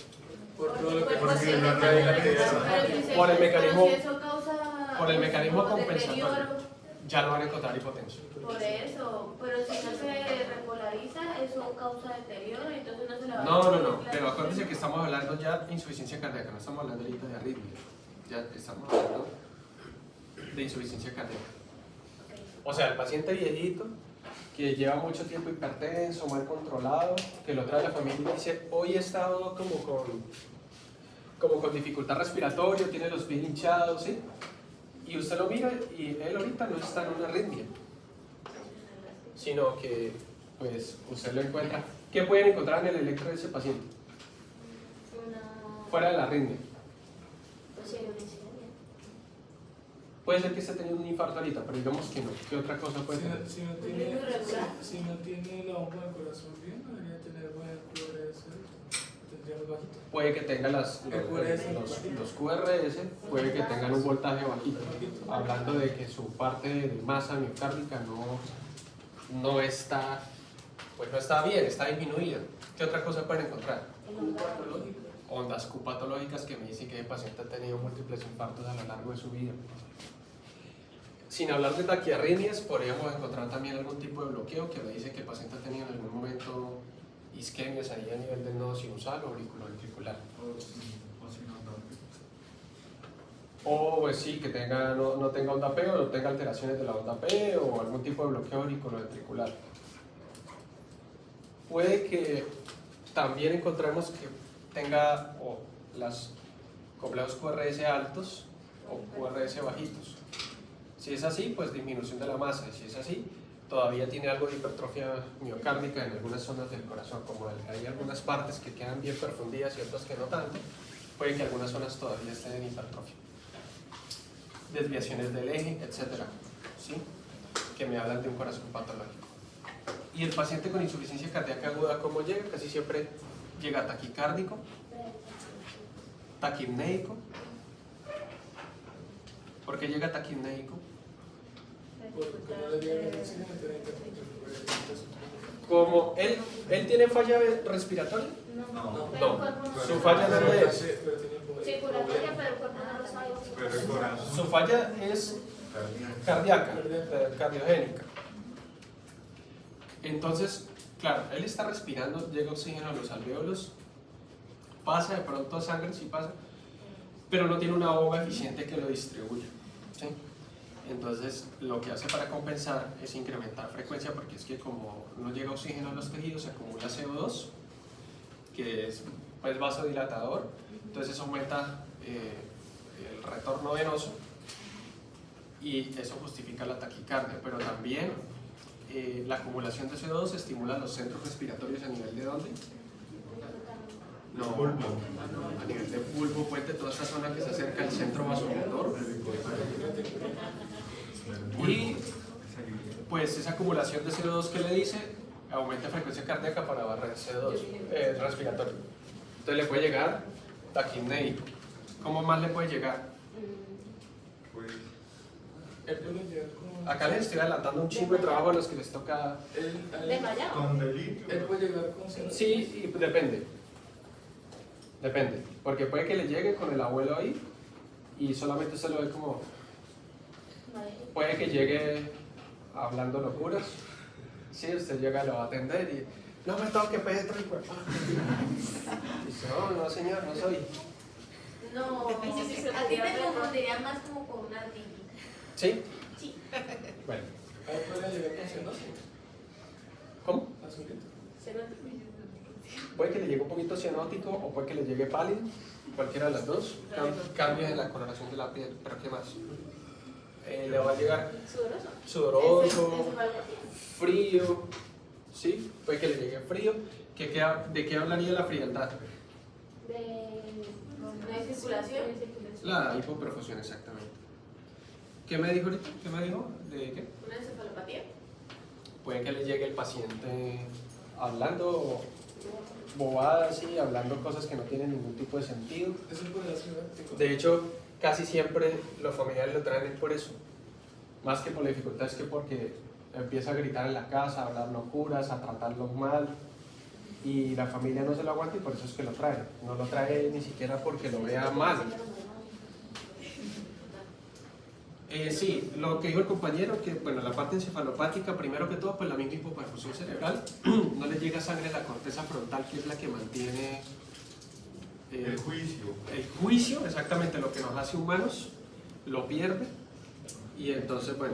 Por todo lo que Porque la realidad. Por el mecanismo- Pero si eso causa por el mecanismo como compensatorio. deterioro, Ya lo van a encontrar hipotenso. por eso, pero si no se repolariza, eso causa deterioro, entonces no se le va a... No, pero acuérdense que estamos hablando ya de insuficiencia cardíaca, no estamos hablando ahorita de arritmia. Ya estamos hablando de insuficiencia cardíaca. O sea, el paciente viejito que lleva mucho tiempo hipertenso, mal controlado, que lo trae la familia y dice, hoy he estado como con dificultad respiratoria, tiene los pies hinchados, ¿sí? Y usted lo mira y él ahorita no está en una arritmia, sino que pues usted lo encuentra. ¿Qué pueden encontrar en el electro de ese paciente? Fuera de la arritmia. Puede ser que esté teniendo un infarto ahorita, pero digamos que no. ¿Qué otra cosa puede tener? Si no tiene la bomba del corazón bien, debería tener buen QRS. Tendría muy bajito. Puede que tenga los QRS, puede que tengan un voltaje bajito, hablando de que su parte de masa miocárdica no está, pues no está bien, está disminuida. ¿Qué otra cosa pueden encontrar? Ondas Q patológicas que me dicen que el paciente ha tenido múltiples infartos a lo largo de su vida. Sin hablar de taquiarritmias, podríamos encontrar también algún tipo de bloqueo que me dice que el paciente ha tenido en algún momento isquemias ahí a nivel del nodo sinusal o auriculoventricular. O pues sí, que tenga, no tenga onda P o no tenga alteraciones de la onda P o algún tipo de bloqueo auriculoventricular. Puede que también encontremos que tenga las complejos QRS altos o QRS bajitos. Si es así, pues disminución de la masa. Y si es así, todavía tiene algo de hipertrofia miocárdica en algunas zonas del corazón, como hay algunas partes que quedan bien perfundidas y otras que no tanto, puede que algunas zonas todavía estén en hipertrofia. Desviaciones del eje, etcétera, ¿sí? Que me hablan de un corazón patológico. Y el paciente con insuficiencia cardíaca aguda, ¿cómo llega? Casi siempre llega taquicárdico, taquipnéico. ¿Por qué llega taquipnéico? Porque no le llega el oxígeno, Como él tiene falla respiratoria, No. Su falla dónde es? Circulatoria, pero el cuerpo no lo sabe. Pero el corazón. Su falla es cardíaca, cardiogénica. Entonces, claro, él está respirando, llega oxígeno a los alvéolos, pasa de pronto sangre, sí pasa, pero no tiene una bomba eficiente que lo distribuya, ¿sí? Entonces, lo que hace para compensar es incrementar frecuencia, porque es que como no llega oxígeno a los tejidos, se acumula CO2, que es pues, vasodilatador, entonces eso aumenta el retorno venoso y eso justifica la taquicardia, pero también la acumulación de CO2 estimula los centros respiratorios a nivel de ¿dónde? No, a nivel de pulpo, puente, toda esta zona que se acerca al centro vasomotor. Y pues esa acumulación de CO2 que le dice aumenta frecuencia cardíaca para barrer CO2 respiratorio. Entonces le puede llegar taquipnéico. ¿Cómo más le puede llegar? Pues, Él puede llegar con... Acá les estoy adelantando un chingo de trabajo a los que les toca. Desmayado. con delito. Él puede llegar con... Sí, y depende. Depende. Porque puede que le llegue con el abuelo ahí y solamente se lo ve como. Puede que llegue hablando locuras. Sí, usted llega, lo va a atender y. No me toque, Petro, y cuerpo. Dice, no, señor, no soy. No, a ti te confundiría más como con una ardilla. ¿Sí? Sí. Bueno. Él puede llegar con cenosis. ¿Cómo? Azulito. Puede que le llegue un poquito cianótico o puede que le llegue pálido, cualquiera de las dos. Cambios en la coloración de la piel, pero ¿qué más? Le va a llegar sudoroso, frío, ¿sí? Puede que le llegue frío. ¿De qué hablaría la frialdad? No hay circulación. La hipoperfusión, exactamente. ¿Qué me dijo ahorita? ¿Qué me dijo? ¿De qué? Una encefalopatía. Puede que le llegue el paciente hablando bobadas, sí, hablando cosas que no tienen ningún tipo de sentido. Eso podría ser. De hecho, casi siempre los familiares lo traen es por eso. Más que por la dificultad, es que porque empieza a gritar en la casa, a hablar locuras, a tratarlos mal. Y la familia no se lo aguanta y por eso es que lo trae. No lo trae ni siquiera porque lo vea mal. Sí, lo que dijo el compañero, que bueno, la parte encefalopática, primero que todo, pues la misma hipoperfusión cerebral, no le llega sangre a la corteza frontal, que es la que mantiene El juicio. el juicio, exactamente lo que nos hace humanos, lo pierde, y entonces, bueno,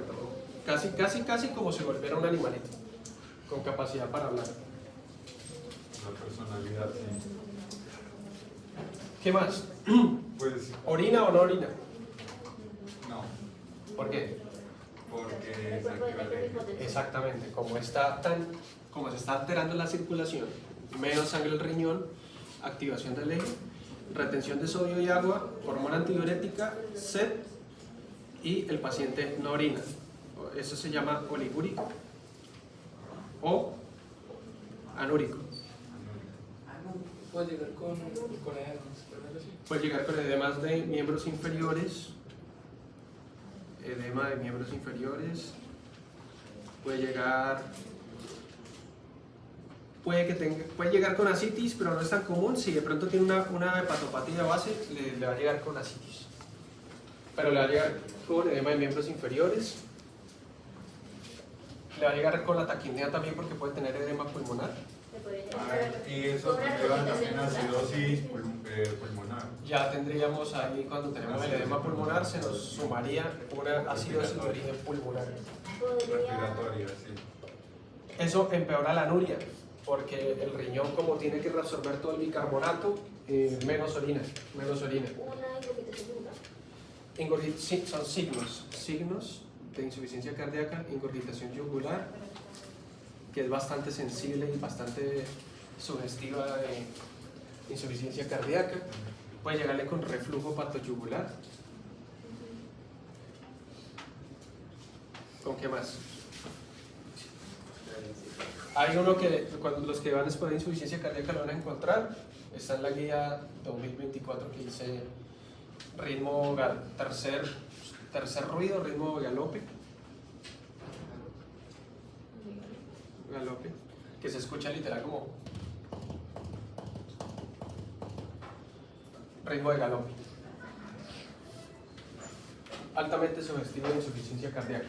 casi como si volviera un animalito, con capacidad para hablar. La personalidad, sí. ¿Qué más? Pues, ¿Orina o no orina? no, ¿Por qué? porque se activa el eje. Exactamente, como se está alterando la circulación, menos sangre al riñón, activación del eje, retención de sodio y agua, hormona antidiurética, sed, y el paciente no orina. Eso se llama oligúrico o anúrico. Puede llegar con edemas, ¿verdad? Puede llegar con edemas de miembros inferiores, edema de miembros inferiores, puede llegar con ascitis, pero no es tan común. Si de pronto tiene una hepatopatía base, le va a llegar con ascitis, pero le va a llegar con edema de miembros inferiores, le va a llegar con la taquipnea también porque puede tener edema pulmonar. Y eso conlleva también acidosis pulmonar. Ya tendríamos ahí, cuando tenemos el edema pulmonar, se nos sumaría una acidosis de origen pulmonar. Respiratoria, sí. Eso empeora la anuria, porque el riñón, como tiene que reabsorber todo el bicarbonato, menos orina. Sí, son signos de insuficiencia cardíaca, ingurgitación yugular, que es bastante sensible y bastante sugestiva de insuficiencia cardíaca. Puede llegarle con reflujo patoyugular. ¿Con qué más? Hay uno que cuando los que van a exponer insuficiencia cardíaca lo van a encontrar. Está en la guía 2024 que dice ritmo tercer ruido, ritmo galope, que se escucha literal como ritmo de galope. Altamente sugestivo de insuficiencia cardíaca.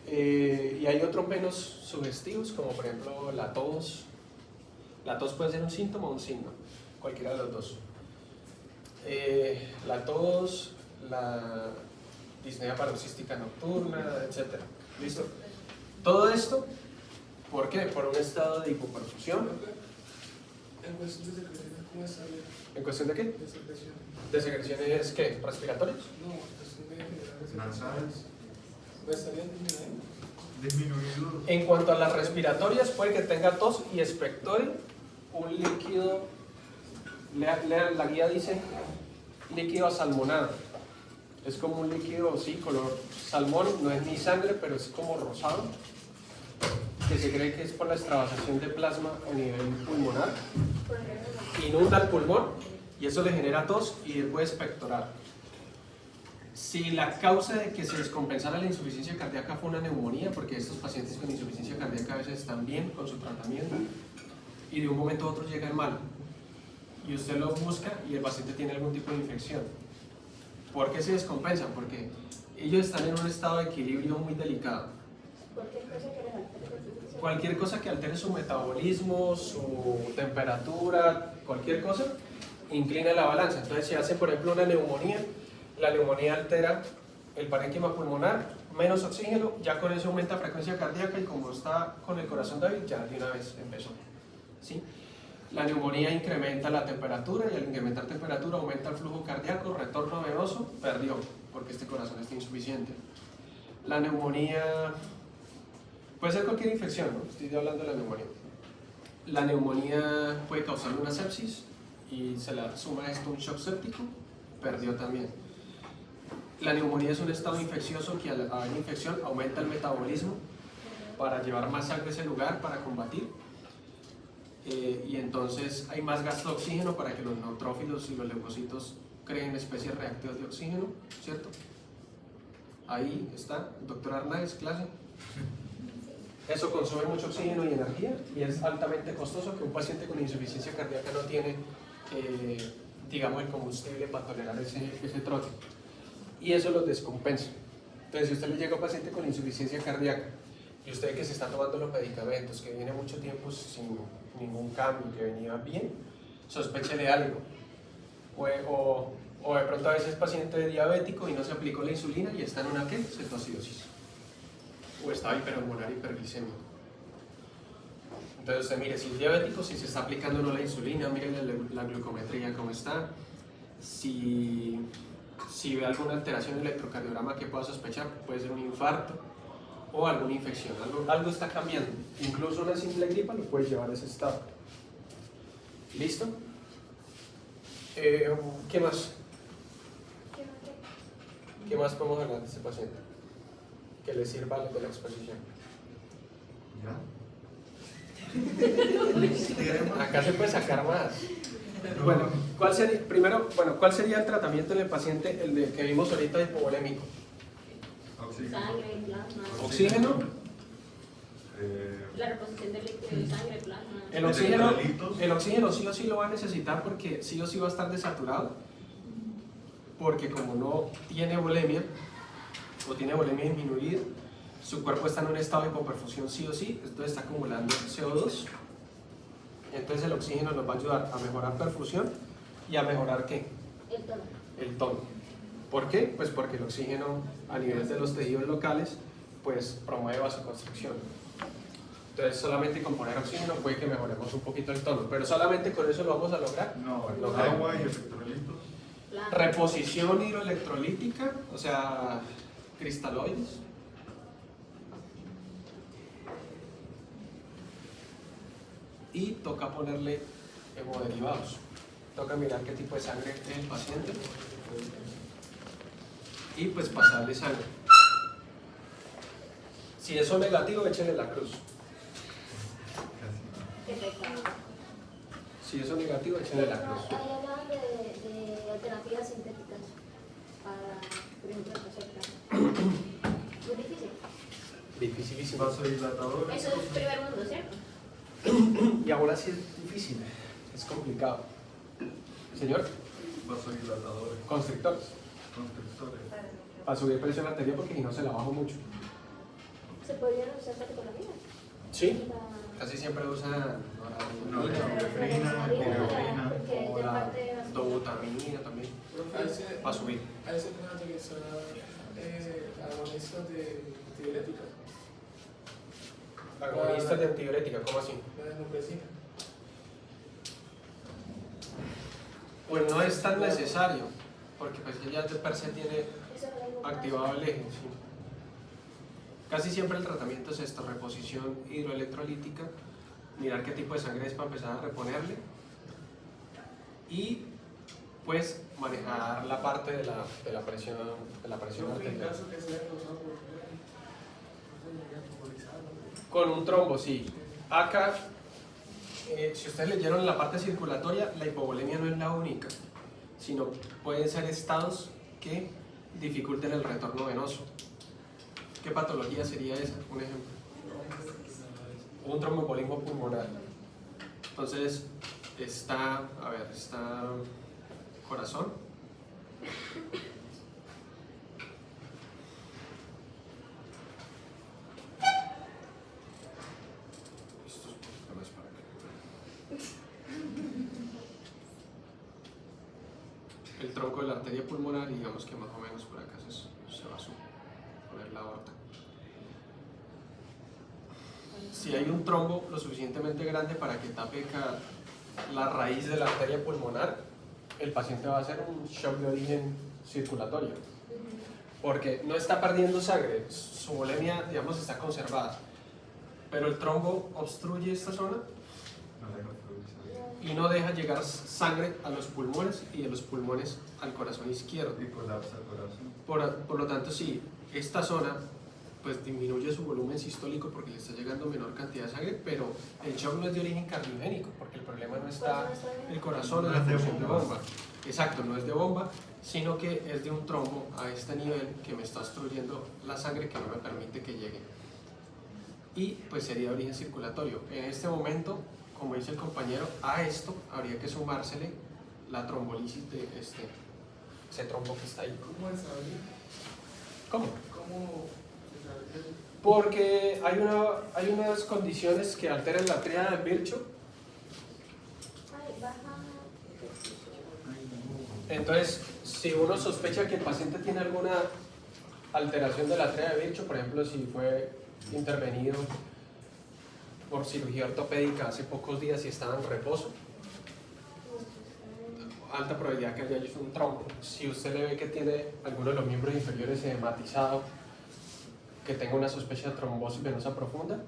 Y hay otros menos sugestivos, como por ejemplo la tos. La tos puede ser un síntoma o un signo, cualquiera de los dos. La tos, la disnea paroxística nocturna, etc. ¿Listo? Todo esto, ¿por qué? Por un estado de hipoperfusión. En cuestión de secreciones, ¿cómo está bien? ¿En cuestión de qué? De secreciones. ¿De secreciones qué? ¿Respiratorias? No, en cuestión de generales. Nasales. ¿Estarían disminuyendo? Disminuido. En cuanto a las respiratorias, puede que tenga tos y expectore un líquido, la guía dice líquido asalmonado. Es como un líquido, sí, color salmón, no es ni sangre, pero es como rosado, que se cree que es por la extravasación de plasma a nivel pulmonar. Inunda el pulmón y eso le genera tos y él puede expectorar. Si la causa de que se descompensara la insuficiencia cardíaca fue una neumonía, porque estos pacientes con insuficiencia cardíaca a veces están bien con su tratamiento y de un momento a otro llegan mal y usted lo busca y el paciente tiene algún tipo de infección. ¿Por qué se descompensan? Porque ellos están en un estado de equilibrio muy delicado. Cualquier cosa que altere su metabolismo, su temperatura, cualquier cosa, inclina la balanza. Entonces, si hace, por ejemplo, una neumonía, la neumonía altera el parénquima pulmonar, menos oxígeno, ya con eso aumenta frecuencia cardíaca y como está con el corazón débil, ya de una vez empezó. ¿sí? La neumonía incrementa la temperatura y al incrementar temperatura aumenta el flujo cardíaco, retorno venoso, perdió, porque este corazón está insuficiente. La neumonía puede ser cualquier infección, ¿no? Estoy hablando de la neumonía. La neumonía puede causar una sepsis y se le suma a esto un shock séptico, perdió también. La neumonía es un estado infeccioso que al haber infección aumenta el metabolismo para llevar más sangre a ese lugar para combatir. Y entonces hay más gasto de oxígeno para que los neutrófilos y los leucocitos creen especies reactivas de oxígeno, ¿cierto? Ahí está, doctor Arnáez, clase. Eso consume mucho oxígeno y energía y es altamente costoso que un paciente con insuficiencia cardíaca no tiene, digamos, el combustible para tolerar ese trote. Y eso los descompensa. Entonces, si usted le llega a un paciente con insuficiencia cardíaca y usted que se está tomando los medicamentos, que viene mucho tiempo sin ningún cambio, que venía bien, sospéchele algo. O de pronto a veces es paciente diabético y no se aplicó la insulina y está en una ¿qué? Cetoacidosis. O está hiperhormonal hiperglicémico. Entonces usted mire, si es diabético, si se está aplicando o no la insulina, mire la glucometría cómo está. Si ve alguna alteración en el electrocardiograma que pueda sospechar, puede ser un infarto o alguna infección, algo está cambiando. Incluso una simple gripa lo puede llevar a ese estado. ¿Listo? ¿Qué más? ¿Qué más podemos hablar de este paciente? Que le sirva de la exposición. ¿Ya? Acá se puede sacar más. Bueno, ¿cuál sería el tratamiento del paciente, el que vimos ahorita, hipovolémico? Oxígeno. Sangre, plasma. Oxígeno. La reposición del líquido de sangre, plasma. El oxígeno sí o sí lo va a necesitar porque sí o sí va a estar desaturado. Porque como no tiene volemia, o tiene volemia disminuida, su cuerpo está en un estado de hipoperfusión sí o sí, entonces está acumulando CO2. Entonces el oxígeno nos va a ayudar a mejorar perfusión y a mejorar ¿qué? El tono. El tono. ¿Por qué? Pues porque el oxígeno a nivel de los tejidos locales pues promueve vasoconstricción. Entonces solamente con poner oxígeno puede que mejoremos un poquito el tono, pero solamente con eso lo vamos a lograr. No, el Lo agua y electrolitos. Reposición hidroelectrolítica, o sea, cristaloides. Y toca ponerle hemoderivados. Toca mirar qué tipo de sangre tiene el paciente y pues pasarle sangre. Si eso es negativo, échenle la cruz. Qué pecado. Si eso es negativo, échenle la cruz. Ahí hablaban de alternativas sintéticas para, por ejemplo, receptar. Muy difícil. Dificilísimo. Vasodilatador. Eso es primer mundo, ¿cierto? Y ahora sí es difícil, es complicado. Señor, Vasodilatadores. constrictores. Constrictores. Para subir presión arterial porque si no se la bajo mucho. ¿Se podrían usar catecolaminas? Sí, casi siempre usan Norepinefrina, epinefrina. o la dobutamina también, para subir. A veces pueden utilizar agonistas de antidiuréticos. Agonistas de antidiurética, ¿cómo así? La desnucleosina. Pues no es tan necesario, porque pues ella de per se tiene activado el eje. Sí. Casi siempre el tratamiento es esto, reposición hidroelectrolítica, mirar qué tipo de sangre es para empezar a reponerle y pues manejar la parte de la presión En arterial. caso que sea causado por Con un trombo, sí. Acá, si ustedes leyeron la parte circulatoria, la hipovolemia no es la única, sino pueden ser estados que dificulten el retorno venoso. ¿Qué patología sería esa? Un ejemplo. Un tromboembolismo pulmonar. Entonces, está corazón. Esto es un poquito más para acá. El tronco de la arteria pulmonar y digamos que más o menos por acá se va a poner la aorta. si hay un trombo lo suficientemente grande para que tape la raíz de la arteria pulmonar, el paciente va a hacer un shock de origen circulatorio, porque no está perdiendo sangre, su volemia, digamos, está conservada, pero el trombo obstruye esta zona No deja fluir. y no deja llegar sangre a los pulmones y de los pulmones al corazón izquierdo. Y colapsa el corazón. Por lo tanto, sí, esta zona pues disminuye su volumen sistólico porque le está llegando menor cantidad de sangre, pero el shock no es de origen cardiogénico, porque el problema no está el corazón, es la función de bomba. Exacto, no es de bomba, sino que es de un trombo a este nivel que me está obstruyendo la sangre que no me permite que llegue. Y pues sería de origen circulatorio. En este momento, como dice el compañero, a esto habría que sumársele la trombolisis de ese trombo que está ahí. ¿Cómo es saber? ¿Cómo? ¿Cómo se sabe? Porque hay unas condiciones que alteran la tríada de Virchow. Ay, baja. Entonces, si uno sospecha que el paciente tiene alguna alteración de la tríada de Virchow, por ejemplo, si fue intervenido por cirugía ortopédica hace pocos días y estaba en reposo, alta probabilidad que haya hecho un trombo. Si usted le ve que tiene alguno de los miembros inferiores edematizado, que tenga una sospecha de trombosis venosa profunda,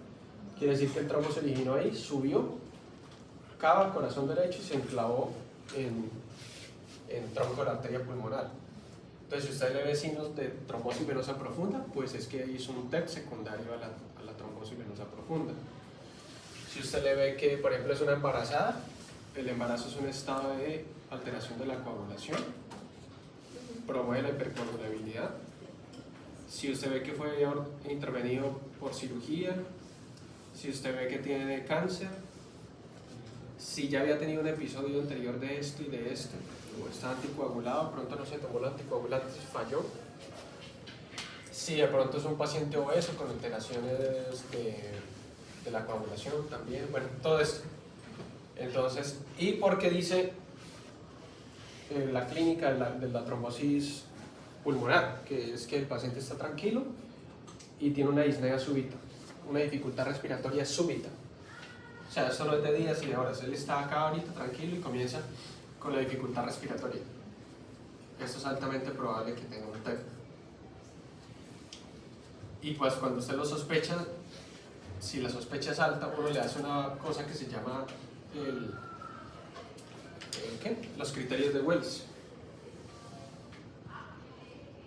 quiere decir que el trombo se originó ahí, subió, cava al corazón derecho y se enclavó en tronco de la arteria pulmonar. Entonces, si usted le ve signos de trombosis venosa profunda, pues es que hizo un TEP secundario a la trombosis venosa profunda. Si usted le ve que, por ejemplo, es una embarazada, el embarazo es un estado de alteración de la coagulación, promueve la hipercoagulabilidad. Si usted ve que fue intervenido por cirugía, si usted ve que tiene cáncer, si ya había tenido un episodio anterior de esto y de esto, o está anticoagulado, pronto no se tomó el anticoagulante, falló. Si de pronto es un paciente obeso con alteraciones de la coagulación también, bueno, todo esto. Entonces, y porque dice la clínica de la trombosis pulmonar, que es que el paciente está tranquilo y tiene una disnea súbita, una dificultad respiratoria súbita. O sea, esto no es de días y de horas, él está acá ahorita tranquilo y comienza con la dificultad respiratoria. Esto es altamente probable que tenga un TEP. Y pues cuando usted lo sospecha, si la sospecha es alta, uno le hace una cosa que se llama los criterios de Wells.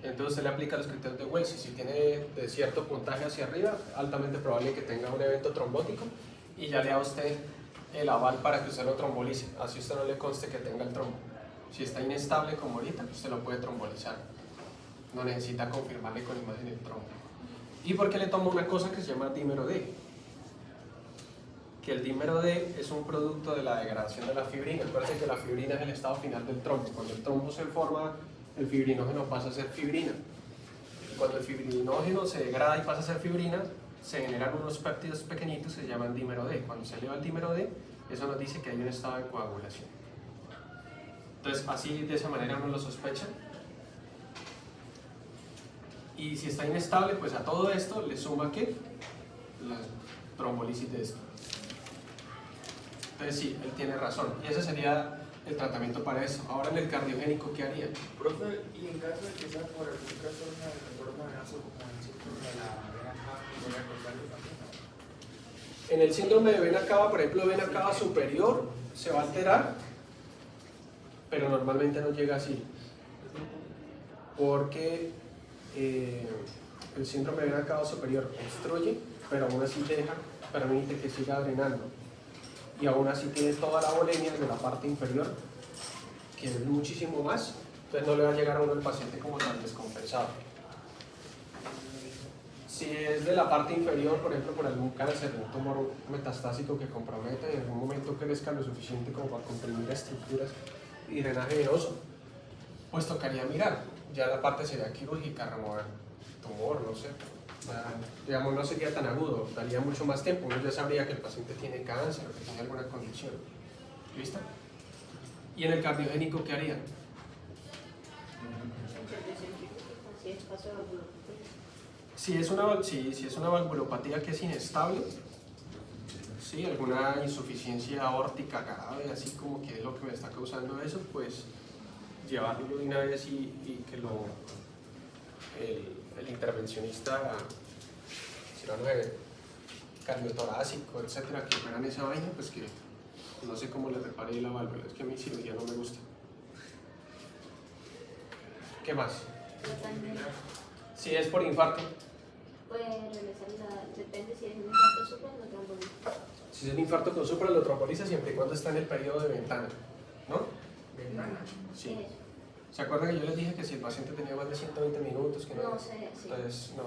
Entonces se le aplica los criterios de Wells y si tiene de cierto puntaje hacia arriba, altamente probable que tenga un evento trombótico y ya le da a usted el aval para que usted lo trombolice, así usted no le conste que tenga el trombo. Si está inestable como ahorita, usted lo puede trombolizar, no necesita confirmarle con imagen el trombo. ¿Y por qué le tomo una cosa que se llama dímero D? Que el dímero D es un producto de la degradación de la fibrina. Acuérdense que la fibrina es el estado final del trombo. Cuando el trombo se forma, el fibrinógeno pasa a ser fibrina. Cuando el fibrinógeno se degrada y pasa a ser fibrina, se generan unos péptidos pequeñitos que se llaman dímero D. Cuando se eleva el dímero D, eso nos dice que hay un estado de coagulación. Entonces, así de esa manera uno lo sospecha. Y si está inestable, pues a todo esto le suma ¿qué? La trombolisis de esto. Entonces sí, él tiene razón. Y ese sería el tratamiento para eso. Ahora en el cardiogénico, ¿qué haría? Profe, y en caso de que sea por algún caso de retorno venoso como el síndrome de la vena cava, ¿voy a cortarlo también? En el síndrome de vena cava, por ejemplo, vena cava superior se va a alterar, pero normalmente no llega así. Porque el síndrome de vena cava superior obstruye, pero aún así permite que siga drenando. Y aún así tiene toda la volemia de la parte inferior, que es muchísimo más, entonces no le va a llegar a uno el paciente como tan descompensado. Si es de la parte inferior, por ejemplo, por algún cáncer, un tumor metastásico que comprometa y en algún momento crezca lo suficiente como para comprimir estructuras y drenaje venoso, pues tocaría mirar. Ya la parte sería quirúrgica, remover tumor, no sé. Digamos, no sería tan agudo, daría mucho más tiempo. Uno ya sabría que el paciente tiene cáncer o que tiene alguna condición. ¿Listo? ¿Y en el cardiogénico qué harían? Si es una valvulopatía que es inestable, ¿sí? Alguna insuficiencia aórtica grave, así como que es lo que me está causando eso, pues llevarlo de una vez y que el intervencionista, cirujano cardiotorácico, etcétera, que operan esa vaina, pues que no sé cómo le reparé la válvula, es que a mí cirugía no me gusta. ¿Qué más? Pero también Si es por infarto, puede regresar depende si es un infarto supra o tromboliza. si es un infarto con supra, lo tromboliza siempre y cuando está en el periodo de ventana, ¿no? Ventana. Sí. ¿Qué es eso? ¿Se acuerdan que yo les dije que si el paciente tenía más de 120 minutos, que no? No sé, sí. Entonces, no,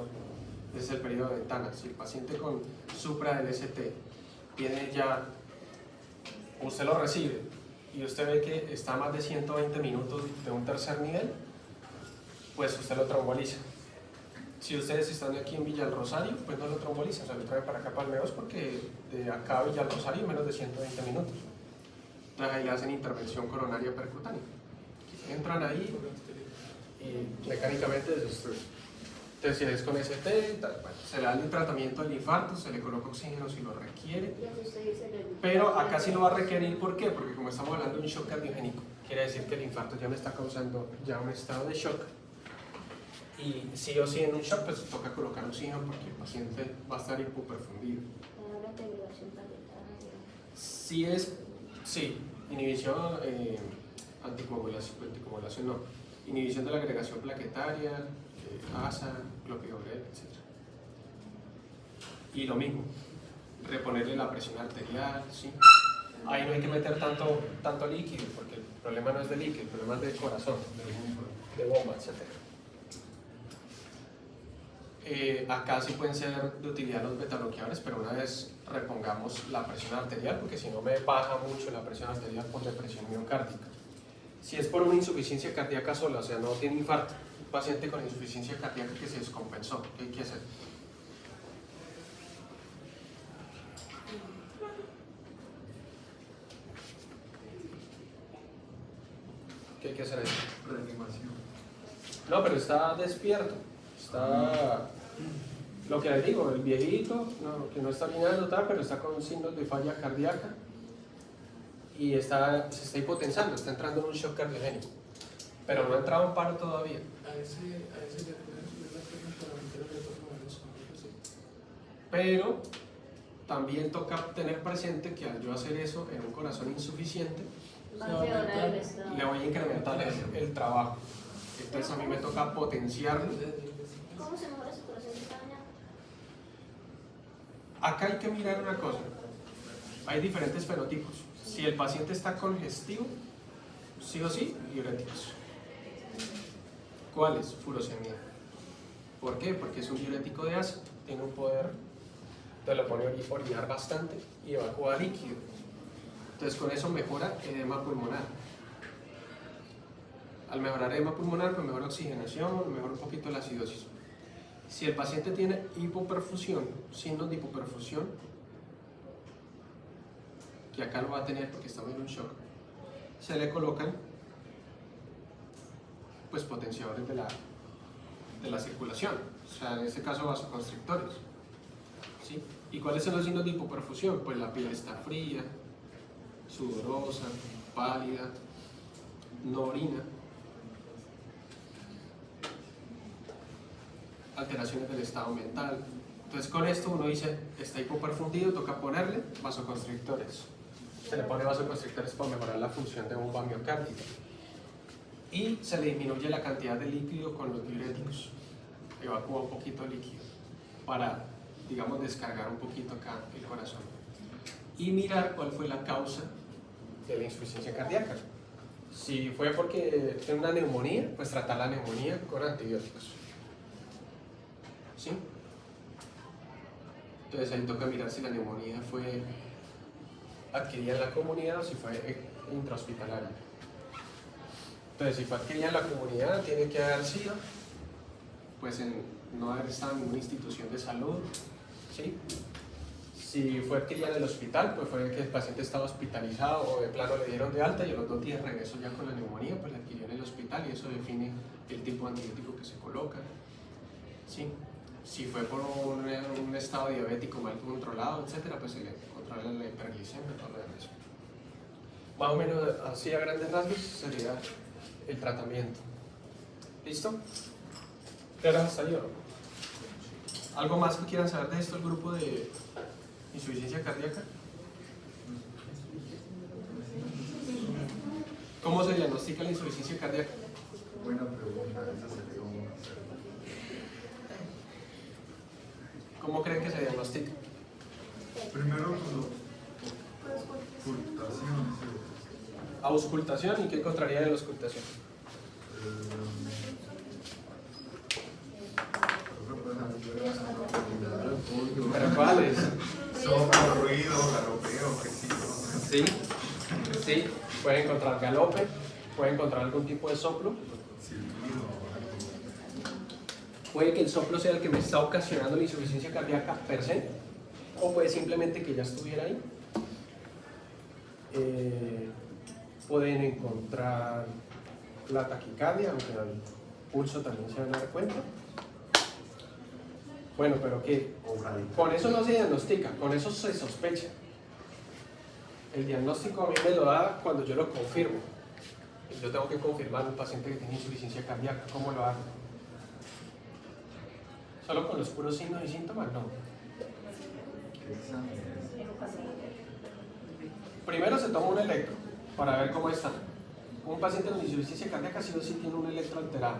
ese es el periodo de ventana. Si el paciente con supra del ST tiene ya, usted lo recibe y usted ve que está a más de 120 minutos de un tercer nivel, pues usted lo tromboliza. Si ustedes están aquí en Villa del Rosario, pues no lo trombolizan, o sea, lo traen para acá para el Meos porque de acá a Villa del Rosario menos de 120 minutos. Entonces ahí le hacen intervención coronaria percutánea. Entran ahí y mecánicamente desobstruyen. Entonces si es con ST, bueno, se le da el tratamiento del infarto, se le coloca oxígeno si lo requiere, Y así usted dice que- pero acá sí lo va a requerir. ¿Por qué? Porque como estamos hablando de un shock cardiogénico, quiere decir que el infarto ya me está causando ya un estado de shock. Y sí o sí en un shock, pues toca colocar oxígeno porque el paciente va a estar hipoperfundido. Ahora integración planetaria. Si es, sí, inhibición, anticoagulación no, inhibición de la agregación plaquetaria, ASA, clopidogrel, etc. Y lo mismo, reponerle la presión arterial, ¿sí? Ahí no hay que meter tanto líquido, porque el problema no es de líquido, el problema es del corazón, de bomba, etc. Acá sí pueden ser de utilidad los betabloqueadores, pero una vez repongamos la presión arterial, porque si no me baja mucho la presión arterial por depresión miocárdica. Si es por una insuficiencia cardíaca sola, o sea, no tiene infarto, un paciente con insuficiencia cardíaca que se descompensó, ¿qué hay que hacer? ¿Qué hay que hacer ahí? Reanimación. No, pero está despierto, está, lo que les digo, el viejito, no, que no está orinando, tal, pero está con signos de falla cardíaca y se está hipotensando, está entrando en un shock cardiogénico, pero no ha entrado en paro todavía. A ese le pueden subir la pierna para meter el retorno venoso, ¿sí? Pero también toca tener presente que al yo hacer eso en un corazón insuficiente, Va a empeorar el estado. le voy a incrementar el trabajo. Entonces a mí me toca potenciarlo. ¿Cómo se mejora su corazón si está dañado? Acá hay que mirar una cosa. Hay diferentes fenotipos. Si el paciente está congestivo, sí o sí, diuréticos. ¿Cuáles? Furosemida. ¿Por qué? Porque es un diurético de ácido. Tiene un poder, te lo pone a orinar bastante y evacúa líquido. Entonces con eso mejora edema pulmonar. Al mejorar edema pulmonar, pues mejora oxigenación, mejora un poquito la acidosis. Si el paciente tiene hipoperfusión, signos de hipoperfusión, que acá lo va a tener porque estamos en un shock, se le colocan pues potenciadores de la circulación, o sea, en este caso vasoconstrictores, ¿sí? ¿Y cuáles son los signos de hipoperfusión? Pues la piel está fría, sudorosa, pálida, no orina, alteraciones del estado mental. Entonces con esto uno dice, está hipoperfundido, toca ponerle vasoconstrictores. Se le pone vasoconstrictores para mejorar la función de bomba miocárdica. Y se le disminuye la cantidad de líquido con los diuréticos. Evacúa un poquito de líquido para, digamos, descargar un poquito acá el corazón. Y mirar cuál fue la causa de la insuficiencia cardíaca. Si fue porque tiene una neumonía, pues tratar la neumonía con antibióticos. ¿Sí? Entonces ahí toca mirar si la neumonía fue adquirida en la comunidad o si fue intrahospitalaria. Entonces si fue adquirida en la comunidad, tiene que haber sido, pues no haber estado en una institución de salud, ¿sí? Si fue adquirida en el hospital, pues fue que el paciente estaba hospitalizado o de plano le dieron de alta y a los 2 días regresó ya con la neumonía, pues la adquirió en el hospital y eso define el tipo de antibiótico que se coloca, ¿sí? Si fue por un estado diabético mal controlado, etcétera, pues se le controla la hiperglicemia, todo lo demás. Más o menos así a grandes rasgos sería el tratamiento. ¿Listo? ¿Claro hasta ahí o no? ¿Algo más que quieran saber de esto, el grupo de insuficiencia cardíaca? ¿Cómo se diagnostica la insuficiencia cardíaca? Buena pregunta, esa sería una. ¿Cómo creen que se diagnostica? Primero con ocultación. Auscultación, ¿y qué encontraría en la auscultación? ¿Pero cuáles? Soplo, ruido, galopeo, quesitos. Sí, sí, puede encontrar galope, puede encontrar algún tipo de soplo. Silbido. Puede que el soplo sea el que me está ocasionando la insuficiencia cardíaca per se, o puede simplemente que ya estuviera ahí. Pueden encontrar la taquicardia, aunque al pulso también se van a dar cuenta. Bueno, pero que con eso no se diagnostica, con eso se sospecha. El diagnóstico a mí me lo da cuando yo lo confirmo. Yo tengo que confirmar un paciente que tiene insuficiencia cardíaca. ¿Cómo lo hago? ¿Solo con los puros signos y síntomas? No. ¿Qué examen es? Primero se toma un electro para ver cómo está. Un paciente con insuficiencia cardíaca sí o sí tiene un electro alterado.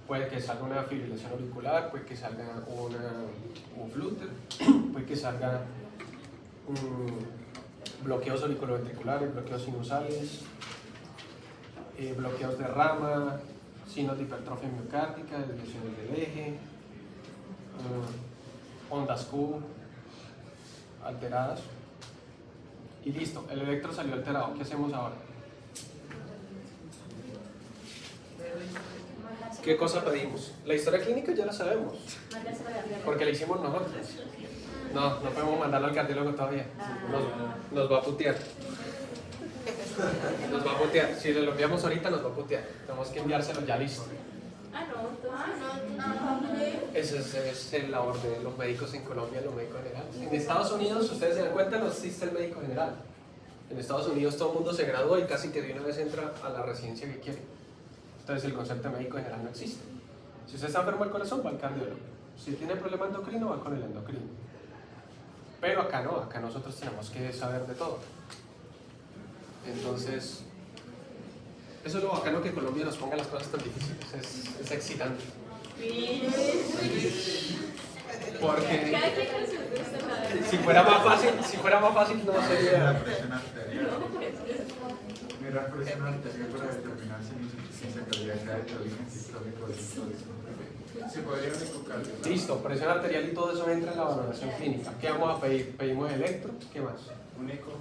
Puede que salga una fibrilación auricular, puede que salga un flúter, puede que salga bloqueos auriculoventriculares, bloqueos sinusales, bloqueos de rama, signos de hipertrofia miocárdica, desviaciones del eje, ondas Q alteradas. Y listo, el electro salió alterado. ¿Qué hacemos ahora? ¿Qué cosa pedimos? La historia clínica ya la sabemos, porque la hicimos nosotros. No podemos mandarlo al cardiólogo todavía. Nos va a putear. Nos va a putear. Si lo enviamos ahorita, nos va a putear. Tenemos que enviárselo ya listo. Esa es el labor de los médicos en Colombia, los médicos generales. En Estados Unidos, ustedes se dan cuenta, no existe el médico general. En Estados Unidos todo el mundo se gradúa y casi que de una vez entra a la residencia que quiere. Entonces el concepto de médico general no existe. Si usted está enfermo del corazón, va al cardiólogo. Si tiene problema endocrino, va con el endocrino. Pero acá no, acá nosotros tenemos que saber de todo. Entonces, eso es lo bacano que Colombia nos ponga las cosas tan difíciles, es excitante. Porque si fuera más fácil no sería. La presión arterial. Mira, presión arterial para determinar si mi insuficiencia cardíaca es de origen sistólico o distólico. Se podría un ecocardio. Listo, presión arterial y todo eso entra en la valoración clínica. ¿Qué vamos a pedir? ¿Pedimos electro? ¿Qué más? Un eco.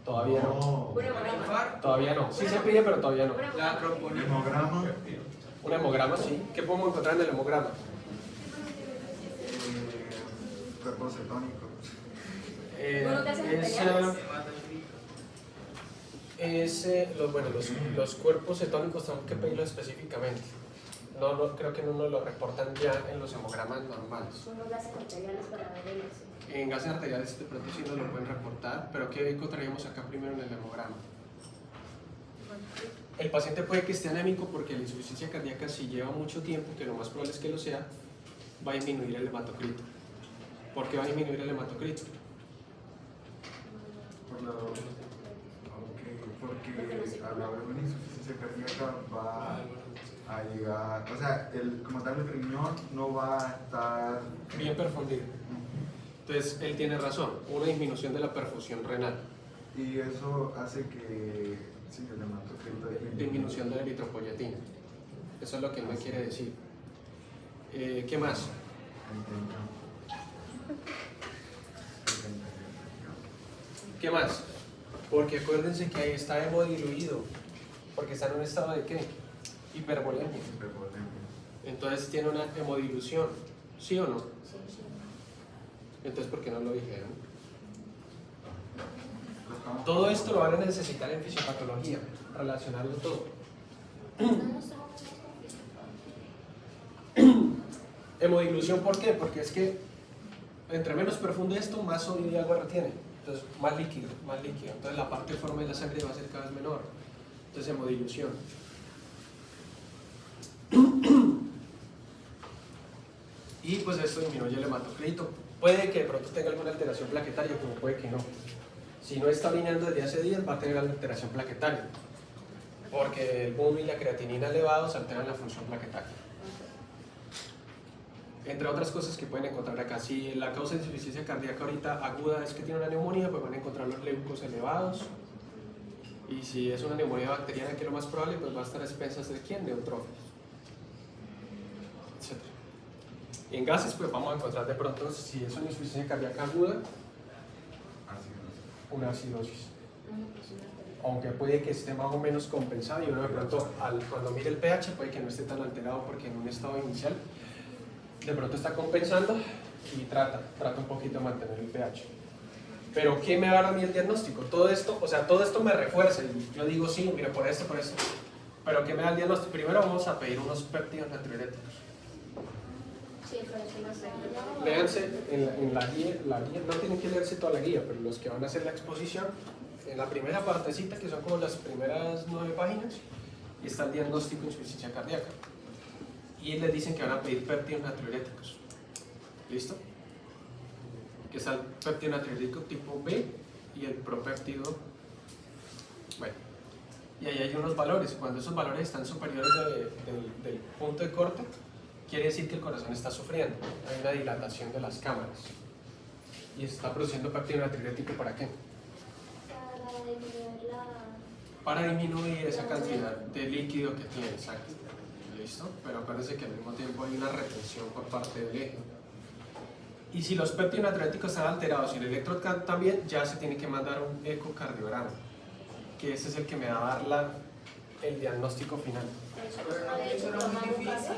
Todavía no. Infarto. Todavía no. Sí se pide, pero todavía no. La troponina. Hemograma. Un hemograma, sí. ¿Qué podemos encontrar en el hemograma? Cuerpo cetónico. Los cuerpos cetónicos tenemos que pedirlos específicamente. Creo que no nos lo reportan ya en los hemogramas normales. Unos gases arteriales para ver el éxito. En gases arteriales de pronto sí nos lo pueden reportar, pero ¿qué encontraríamos acá primero en el hemograma? El paciente puede que esté anémico porque la insuficiencia cardíaca, si lleva mucho tiempo, que lo más probable es que lo sea, va a disminuir el hematocrito. ¿Por qué va a disminuir el hematocrito? Porque al haber una insuficiencia cardíaca va a llegar, o sea, como tal el riñón no va a estar Bien perfundido. Entonces, él tiene razón, una disminución de la perfusión renal, y eso hace que sí, el hematocrito disminución de la eritropoyetina. Eso es lo que él me quiere decir. ¿Qué más? ¿Qué más? Porque acuérdense que ahí está hemodiluido, porque está en un estado de ¿qué? Hipervolemia. Entonces tiene una hemodilución, ¿sí o no? Sí, sí. Entonces, ¿por qué no lo dijeron? Todo esto lo van a necesitar en fisiopatología, relacionarlo todo. Hemodilución, ¿por qué? Porque es que entre menos profundo esto, más sólido y agua retiene. Entonces, más líquido, más líquido. Entonces, la parte deforme de la sangre va a ser cada vez menor. Entonces, hemodilución. Y pues esto disminuye el hematocrit. Puede que de pronto tenga alguna alteración plaquetaria, como puede que no. Si no está orinando desde hace días, va a tener alteración plaquetaria. Porque el BUN y la creatinina elevados alteran la función plaquetaria. Entre otras cosas que pueden encontrar acá, si la causa de insuficiencia cardíaca ahorita aguda es que tiene una neumonía, pues van a encontrar los leucos elevados. Y si es una neumonía bacteriana, que es lo más probable, pues va a estar a expensas de ¿quién? Neutrófilos, etc. Y en gases, pues vamos a encontrar de pronto, si es una insuficiencia cardíaca aguda, una acidosis. Aunque puede que esté más o menos compensado y uno de pronto, cuando mire el pH, puede que no esté tan alterado porque en un estado inicial de pronto está compensando y trata un poquito de mantener el pH. Pero ¿qué me va a dar a mí el diagnóstico? Todo esto, o sea, todo esto me refuerza y yo digo, sí, mira, por esto. Pero ¿qué me da el diagnóstico? Primero vamos a pedir unos péptidos natriuréticos. Sí, pero eso no sé. Léanse en la guía, no tienen que leerse toda la guía, pero los que van a hacer la exposición, en la primera partecita, que son como las primeras 9 páginas, está el diagnóstico de insuficiencia cardíaca. Y les dicen que van a pedir péptidos natriuréticos. ¿Listo? Que está el péptido natriurético tipo B y el propéptido. Bueno, y ahí hay unos valores. Cuando esos valores están superiores del punto de corte, quiere decir que el corazón está sufriendo. Hay una dilatación de las cámaras. Y está produciendo péptido natriurético ¿para qué? Para disminuir esa cantidad de líquido que tiene, exacto. ¿Listo? Pero acuérdense que al mismo tiempo hay una retención por parte del eje. Y si los péptidos natriuréticos están alterados y el electrocardiograma también, ya se tiene que mandar un ecocardiograma, que ese es el que me va a dar el diagnóstico final. Eso no es muy difícil.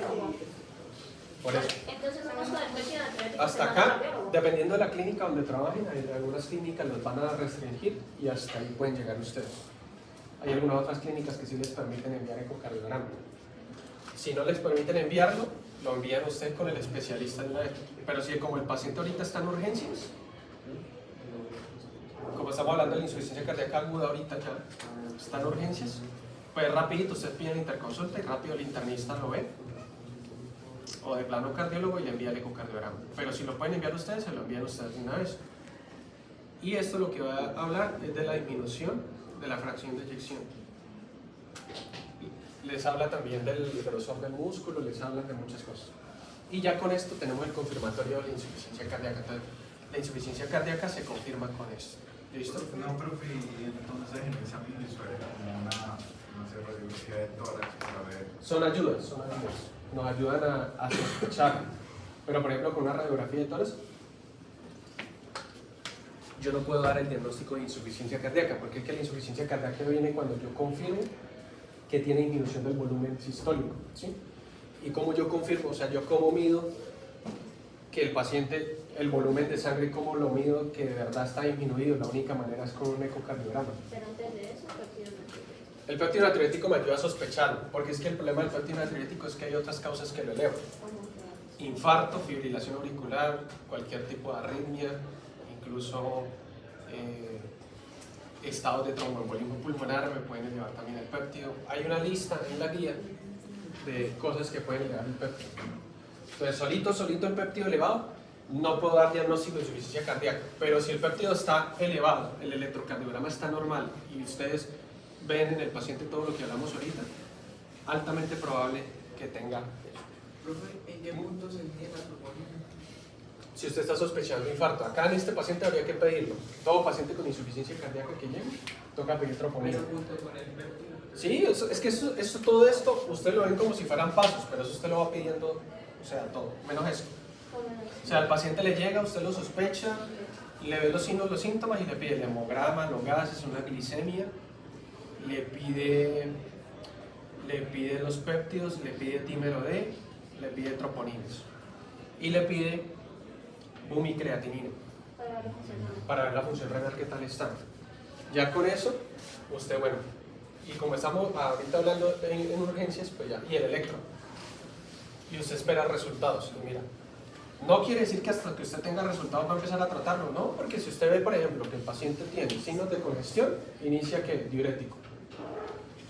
Por eso. Entonces vamos con el péptido natriurético. Hasta acá, dependiendo de la clínica donde trabajen, hay algunas clínicas los van a restringir y hasta ahí pueden llegar ustedes. Hay algunas otras clínicas que sí les permiten enviar ecocardiograma. Si no les permiten enviarlo, lo envían usted con el especialista de una vez. Pero si como el paciente ahorita está en urgencias, como estamos hablando de la insuficiencia cardíaca aguda ahorita ya está en urgencias, pues rapidito usted pide la interconsulta y rápido el internista lo ve, o de plano cardiólogo y le envía el ecocardiograma. Pero si lo pueden enviar ustedes, se lo envían ustedes de una vez. Y esto lo que va a hablar es de la disminución de la fracción de eyección. Les habla también del grosor del músculo, les habla de muchas cosas. Y ya con esto tenemos el confirmatorio de la insuficiencia cardíaca. Entonces, la insuficiencia cardíaca se confirma con esto. ¿Listo? No, profe, y entonces en el examen visual era como una, no sé, radiografía de tórax para ver. Son ayudas. Nos ayudan a sospechar. Pero por ejemplo, con una radiografía de tórax, yo no puedo dar el diagnóstico de insuficiencia cardíaca, porque es que la insuficiencia cardíaca viene cuando yo confirmo que tiene disminución del volumen sistólico, ¿sí? Y como yo confirmo, o sea, yo como mido que el paciente, el volumen de sangre, como lo mido que de verdad está disminuido, la única manera es con un ecocardiograma. Pero antes de eso, péptido natriurético. El péptido natriurético me ayuda a sospecharlo, porque es que el problema del péptido natriurético es que hay otras causas que lo elevan. Infarto, fibrilación auricular, cualquier tipo de arritmia, incluso estados de tromboembolismo pulmonar me pueden elevar también el péptido. Hay una lista en la guía de cosas que pueden elevar el péptido. Entonces, solito el péptido elevado, no puedo dar diagnóstico de insuficiencia cardíaca, pero si el péptido está elevado, el electrocardiograma está normal y ustedes ven en el paciente todo lo que hablamos ahorita, altamente probable que tenga eso. Profe, ¿en qué punto se mide la troponina? Si usted está sospechando infarto, acá en este paciente habría que pedirlo. Todo paciente con insuficiencia cardíaca que llegue, toca pedir troponina. ¿Pero junto con el péptido? Sí, es que todo esto, usted lo ven como si fueran pasos, pero eso usted lo va pidiendo, o sea, todo, menos eso. O sea, al paciente le llega, usted lo sospecha, le ve los signos, los síntomas y le pide el hemograma, los gases, una glicemia, le pide los péptidos, le pide dímero D, le pide troponinas y le pide bumicreatinina para ver la función renal que tal está. Ya con eso, usted, bueno, y como estamos ahorita hablando en urgencias, pues ya, y el electro. y usted espera resultados. Y mira, no quiere decir que hasta que usted tenga resultados va a empezar a tratarlo, no, porque si usted ve, por ejemplo, que el paciente tiene signos de congestión, inicia ¿qué? Diurético.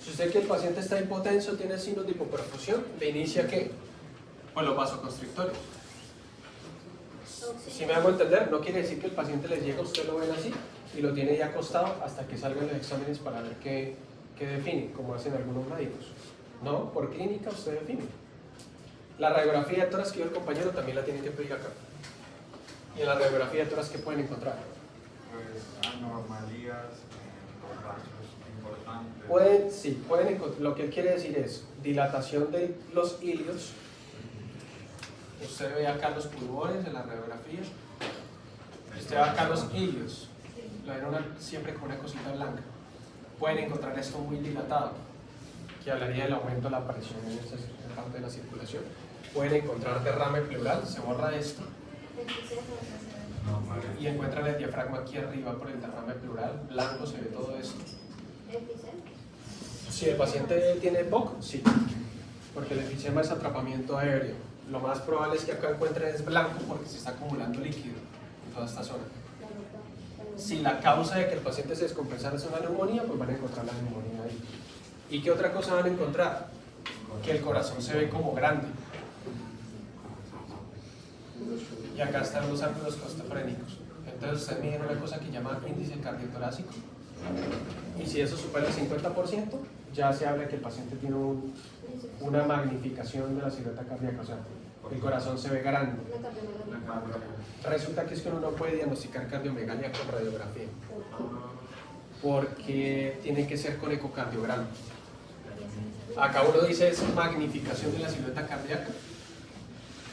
Si usted ve que el paciente está hipotenso, tiene signos de hipoperfusión, le inicia ¿qué? Pues los vasoconstrictores. Si me hago entender, no quiere decir que el paciente le llega, usted lo ven así y lo tiene ya acostado hasta que salgan los exámenes para ver qué define, como hacen algunos médicos. No, por clínica usted define. La radiografía de tórax que dio el compañero también la tienen que pedir acá. Y en la radiografía de tórax, ¿qué pueden encontrar? Pues anomalías en los vasos importantes. Pueden encontrar. Lo que él quiere decir es dilatación de los ilios. Usted ve acá los pulmones en la radiografía. Usted ve acá los ilios. Lo ven siempre con una cosita blanca. Pueden encontrar esto muy dilatado, que hablaría del aumento de la presión en esa parte de la circulación. Pueden encontrar derrame pleural, se borra esto, y encuentran el diafragma aquí arriba por el derrame pleural, blanco, se ve todo esto. Si el paciente tiene POC, sí, porque el enfisema es atrapamiento aéreo. Lo más probable es que acá encuentren es blanco porque se está acumulando líquido en toda esta zona. Si la causa de que el paciente se descompensara es una neumonía, pues van a encontrar la neumonía ahí. ¿Y qué otra cosa van a encontrar? Que el corazón se ve como grande. Y acá están los ángulos costofrénicos. Entonces ustedes miden una cosa que llama índice cardiotorácico. Y si eso supera el 50%, ya se habla que el paciente tiene una magnificación de la silueta cardíaca. O sea, el corazón se ve grande. Resulta que es que uno no puede diagnosticar cardiomegalia con radiografía, porque tiene que ser con ecocardiograma. Acá uno dice es magnificación de la silueta cardíaca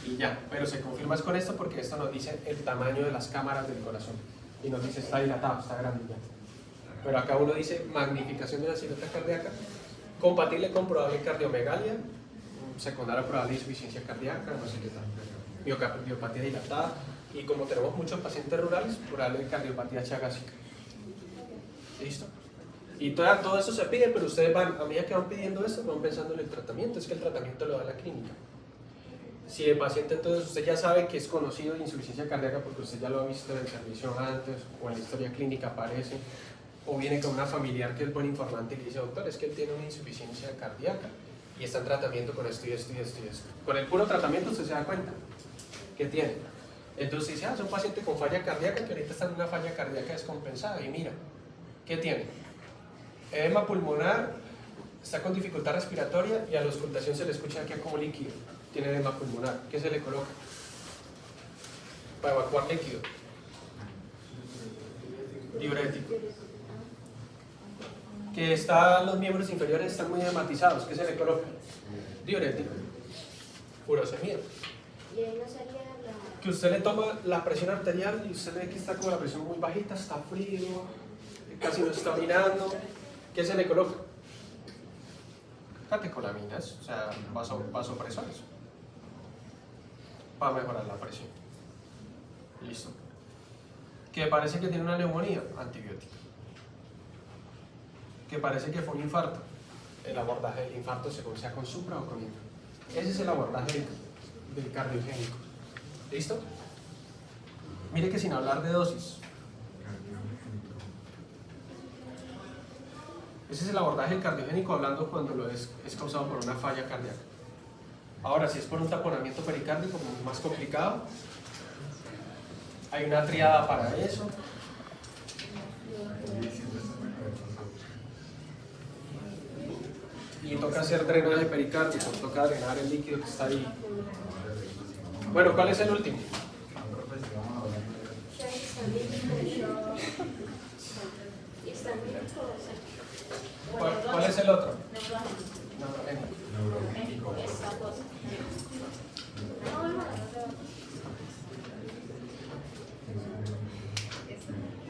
y ya, pero se confirma es con esto porque esto nos dice el tamaño de las cámaras del corazón y nos dice está dilatado, está grande ya. Pero acá uno dice magnificación de la silueta cardíaca compatible con probable cardiomegalia, secundaria probable insuficiencia cardíaca, no sé qué tal, miopatía dilatada, y como tenemos muchos pacientes rurales, probable cardiopatía chagásica. ¿Listo? Y todo eso se pide, pero ustedes van, a medida que van pidiendo eso, van pensando en el tratamiento. Es que el tratamiento lo da la clínica. Si el paciente, entonces usted ya sabe que es conocido de insuficiencia cardíaca porque usted ya lo ha visto en el servicio antes, o en la historia clínica aparece, o viene con una familiar que es buen informante y le dice, doctor, es que él tiene una insuficiencia cardíaca y está en tratamiento con esto y esto y esto y esto. Con el puro tratamiento usted se da cuenta que tiene. Entonces dice, es un paciente con falla cardíaca que ahorita está en una falla cardíaca descompensada y mira, ¿qué tiene? Edema pulmonar, está con dificultad respiratoria y a la auscultación se le escucha aquí como líquido. Tiene edema pulmonar. ¿Qué se le coloca? Para evacuar líquido. Diurético. Que los miembros inferiores están muy edematizados. ¿Qué se le coloca? Diurético. Furosemida. Y ahí no sería Que usted le toma la presión arterial y usted ve que está como la presión muy bajita, está frío, casi no está orinando. ¿Qué se le coloca? Catecolaminas, o sea, vasopresores, para mejorar la presión. Listo. Que parece que tiene una neumonía, antibiótico. Que parece que fue un infarto, el abordaje del infarto según sea con supra o con infra. Ese es el abordaje del cardiogénico. ¿Listo? Mire que sin hablar de dosis. Ese es el abordaje del cardiogénico hablando cuando es causado por una falla cardíaca. Ahora, si es por un taponamiento pericárdico, como es más complicado, hay una triada para eso. Y toca hacer drenaje pericárdico, toca drenar el líquido que está ahí. Bueno, ¿cuál es el último? ¿Cuál es el otro?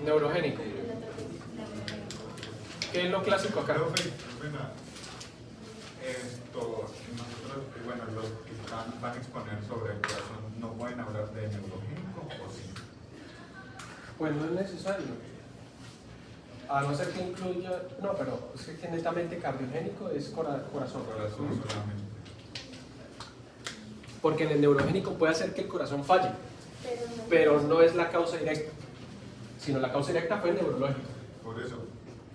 Neurogénico. ¿Qué es lo clásico acá? Nosotros, bueno, los que van a exponer sobre el corazón, ¿no pueden hablar de neurogénico o sí? Pues no es necesario. A no ser que incluya, no, pero es que netamente cardiogénico es corazón. Corazón solamente. porque en el neurogénico puede hacer que el corazón falle, Pero no. pero no es la causa directa, sino la causa directa fue neurológica. Por eso,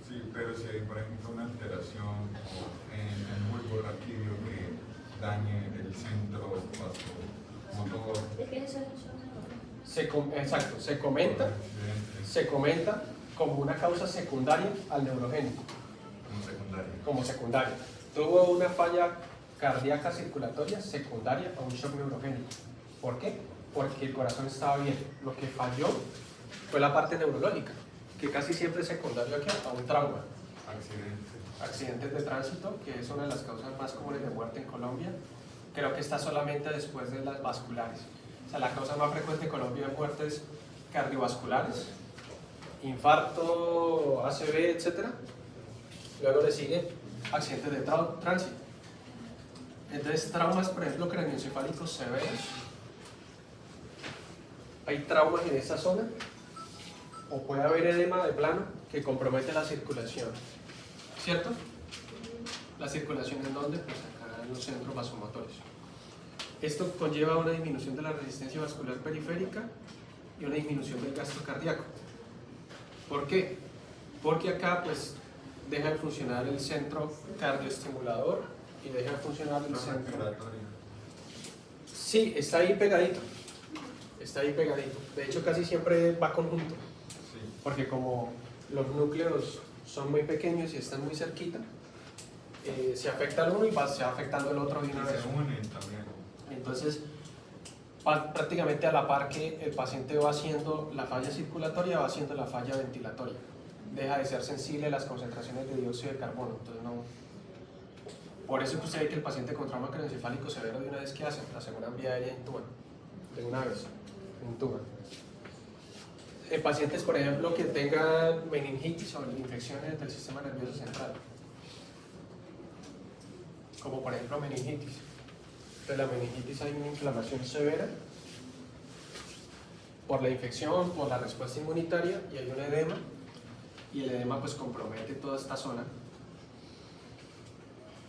sí, pero si hay, por ejemplo, una alteración o en el bulbo raquídeo que dañe el centro vasomotor, Es que eso Exacto, se comenta como una causa secundaria al neurogénico, como secundario. como secundaria. Tuvo una falla cardíaca circulatoria secundaria a un shock neurogénico. ¿Por qué? Porque el corazón estaba bien. Lo que falló fue la parte neurológica, que casi siempre es secundario a un trauma. Accidentes de tránsito, que es una de las causas más comunes de muerte en Colombia. Creo que está solamente después de las vasculares. O sea, la causa más frecuente en Colombia de muertes cardiovasculares, infarto, ACV, etc. Luego le sigue accidentes de tránsito. Entonces, traumas, por ejemplo, craneoencefálicos severos. Hay traumas en esta zona, o puede haber edema de plano que compromete la circulación. ¿Cierto? La circulación en dónde? Pues acá en los centros vasomotores. Esto conlleva una disminución de la resistencia vascular periférica y una disminución del gasto cardíaco. ¿Por qué? Porque acá pues deja de funcionar el centro cardioestimulador y deja de funcionar el centro. Sí, está ahí pegadito. Está ahí pegadito. De hecho, casi siempre va conjunto. Porque como los núcleos son muy pequeños y están muy cerquita, se afecta el uno y se va afectando el otro de una vez. Se unen también. Entonces, prácticamente a la par que el paciente va haciendo la falla circulatoria, va haciendo la falla ventilatoria. Deja de ser sensible a las concentraciones de dióxido de carbono. Entonces no. Por eso que usted ve que el paciente con trauma craneoencefálico severo de una vez que hace, aseguran vía aérea intuban. De una vez, intuban. En pacientes, por ejemplo, que tengan meningitis o infecciones del sistema nervioso central, como por ejemplo meningitis. De la meningitis hay una inflamación severa por la infección, por la respuesta inmunitaria, y hay un edema, y el edema pues compromete toda esta zona.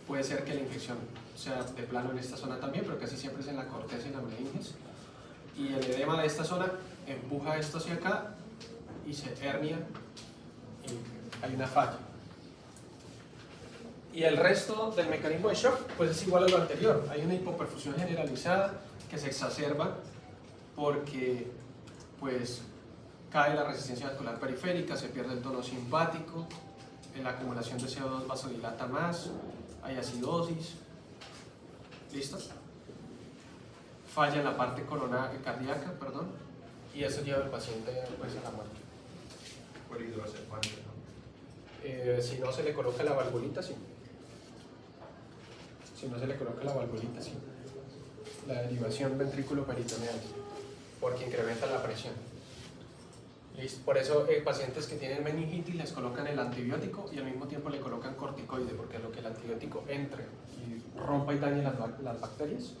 Puede ser que la infección sea de plano en esta zona también, pero casi siempre es en la corteza y la meninges, y el edema de esta zona empuja esto hacia acá y se hernia y hay una falla. Y el resto del mecanismo de shock pues es igual a lo anterior. Hay una hipoperfusión generalizada que se exacerba porque pues cae la resistencia vascular periférica, se pierde el tono simpático, la acumulación de CO2 vasodilata más, hay acidosis. ¿Listo? Falla en la parte cardíaca, perdón, y eso lleva al paciente pues, a la muerte. Por hidrocefalia, ¿no? Si no se le coloca la valvulita, sí. Si no se le coloca la valvulita, sí. La derivación ventrículo-peritoneal, porque incrementa la presión. ¿Listo? Por eso pacientes que tienen meningitis les colocan el antibiótico y al mismo tiempo le colocan corticoide, porque lo que el antibiótico entre y rompa y dañe las bacterias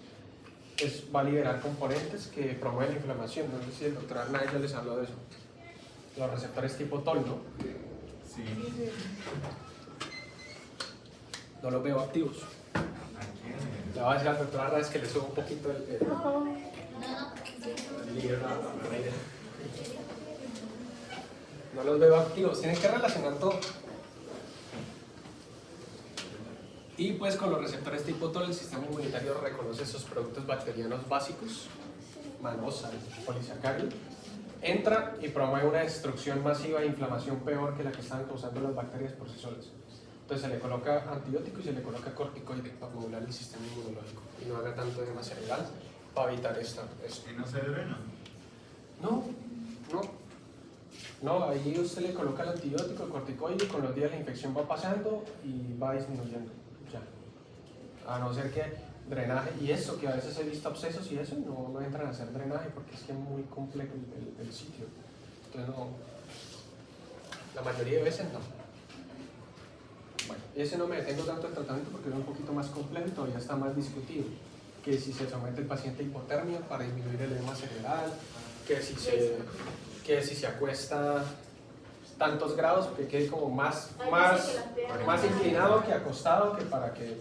va a liberar componentes que promueven la inflamación. No sé si el doctor Arnaiz ya les habló de eso. Los receptores tipo TOL, ¿no? Sí. No los veo activos. Le voy a decir al doctor Arnaiz que le suba un poquito el libro. No los veo activos, tienen que relacionar todo. Y pues con los receptores tipo TOL el sistema inmunitario reconoce esos productos bacterianos básicos, manosa, polisacárido, entra y promueve una destrucción masiva e inflamación peor que la que estaban causando las bacterias por sí solas. Entonces se le coloca antibiótico y se le coloca corticoide para modular el sistema inmunológico y no haga tanto edema cerebral para evitar esto. ¿Y no se drena? No, ahí usted le coloca el antibiótico, el corticoide, y con los días la infección va pasando y va disminuyendo. Ya. A no ser que drenaje, y eso, que a veces he visto abscesos y eso, no entran a hacer drenaje porque es que es muy complejo el sitio. Entonces no, la mayoría de veces no. Bueno, ese no me detengo tanto el tratamiento porque es un poquito más complejo y todavía está más discutido. Que si se somete el paciente a hipotermia para disminuir el edema cerebral, que si se acuesta tantos grados, que quede como más inclinado que acostado, que para que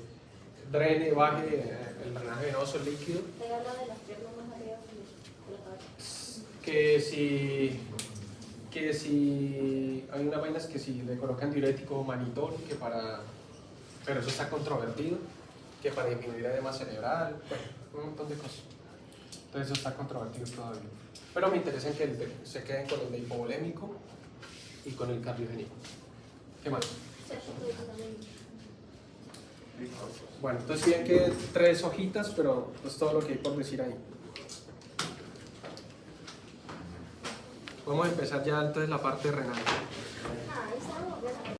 drene, baje el drenaje venoso, el líquido. Te habla de las piernas más arriba de la cabeza. Que si hay unas vainas que si le colocan diurético o manitol, pero eso está controvertido, que para disminuir edema cerebral, bueno, un montón de cosas. Entonces eso está controvertido todavía. Pero me interesa que se queden con el de hipovolémico y con el cardiogénico. ¿Qué más? Bueno, entonces bien que 3 hojitas, pero es todo lo que hay por decir ahí. Vamos a empezar ya entonces la parte renal.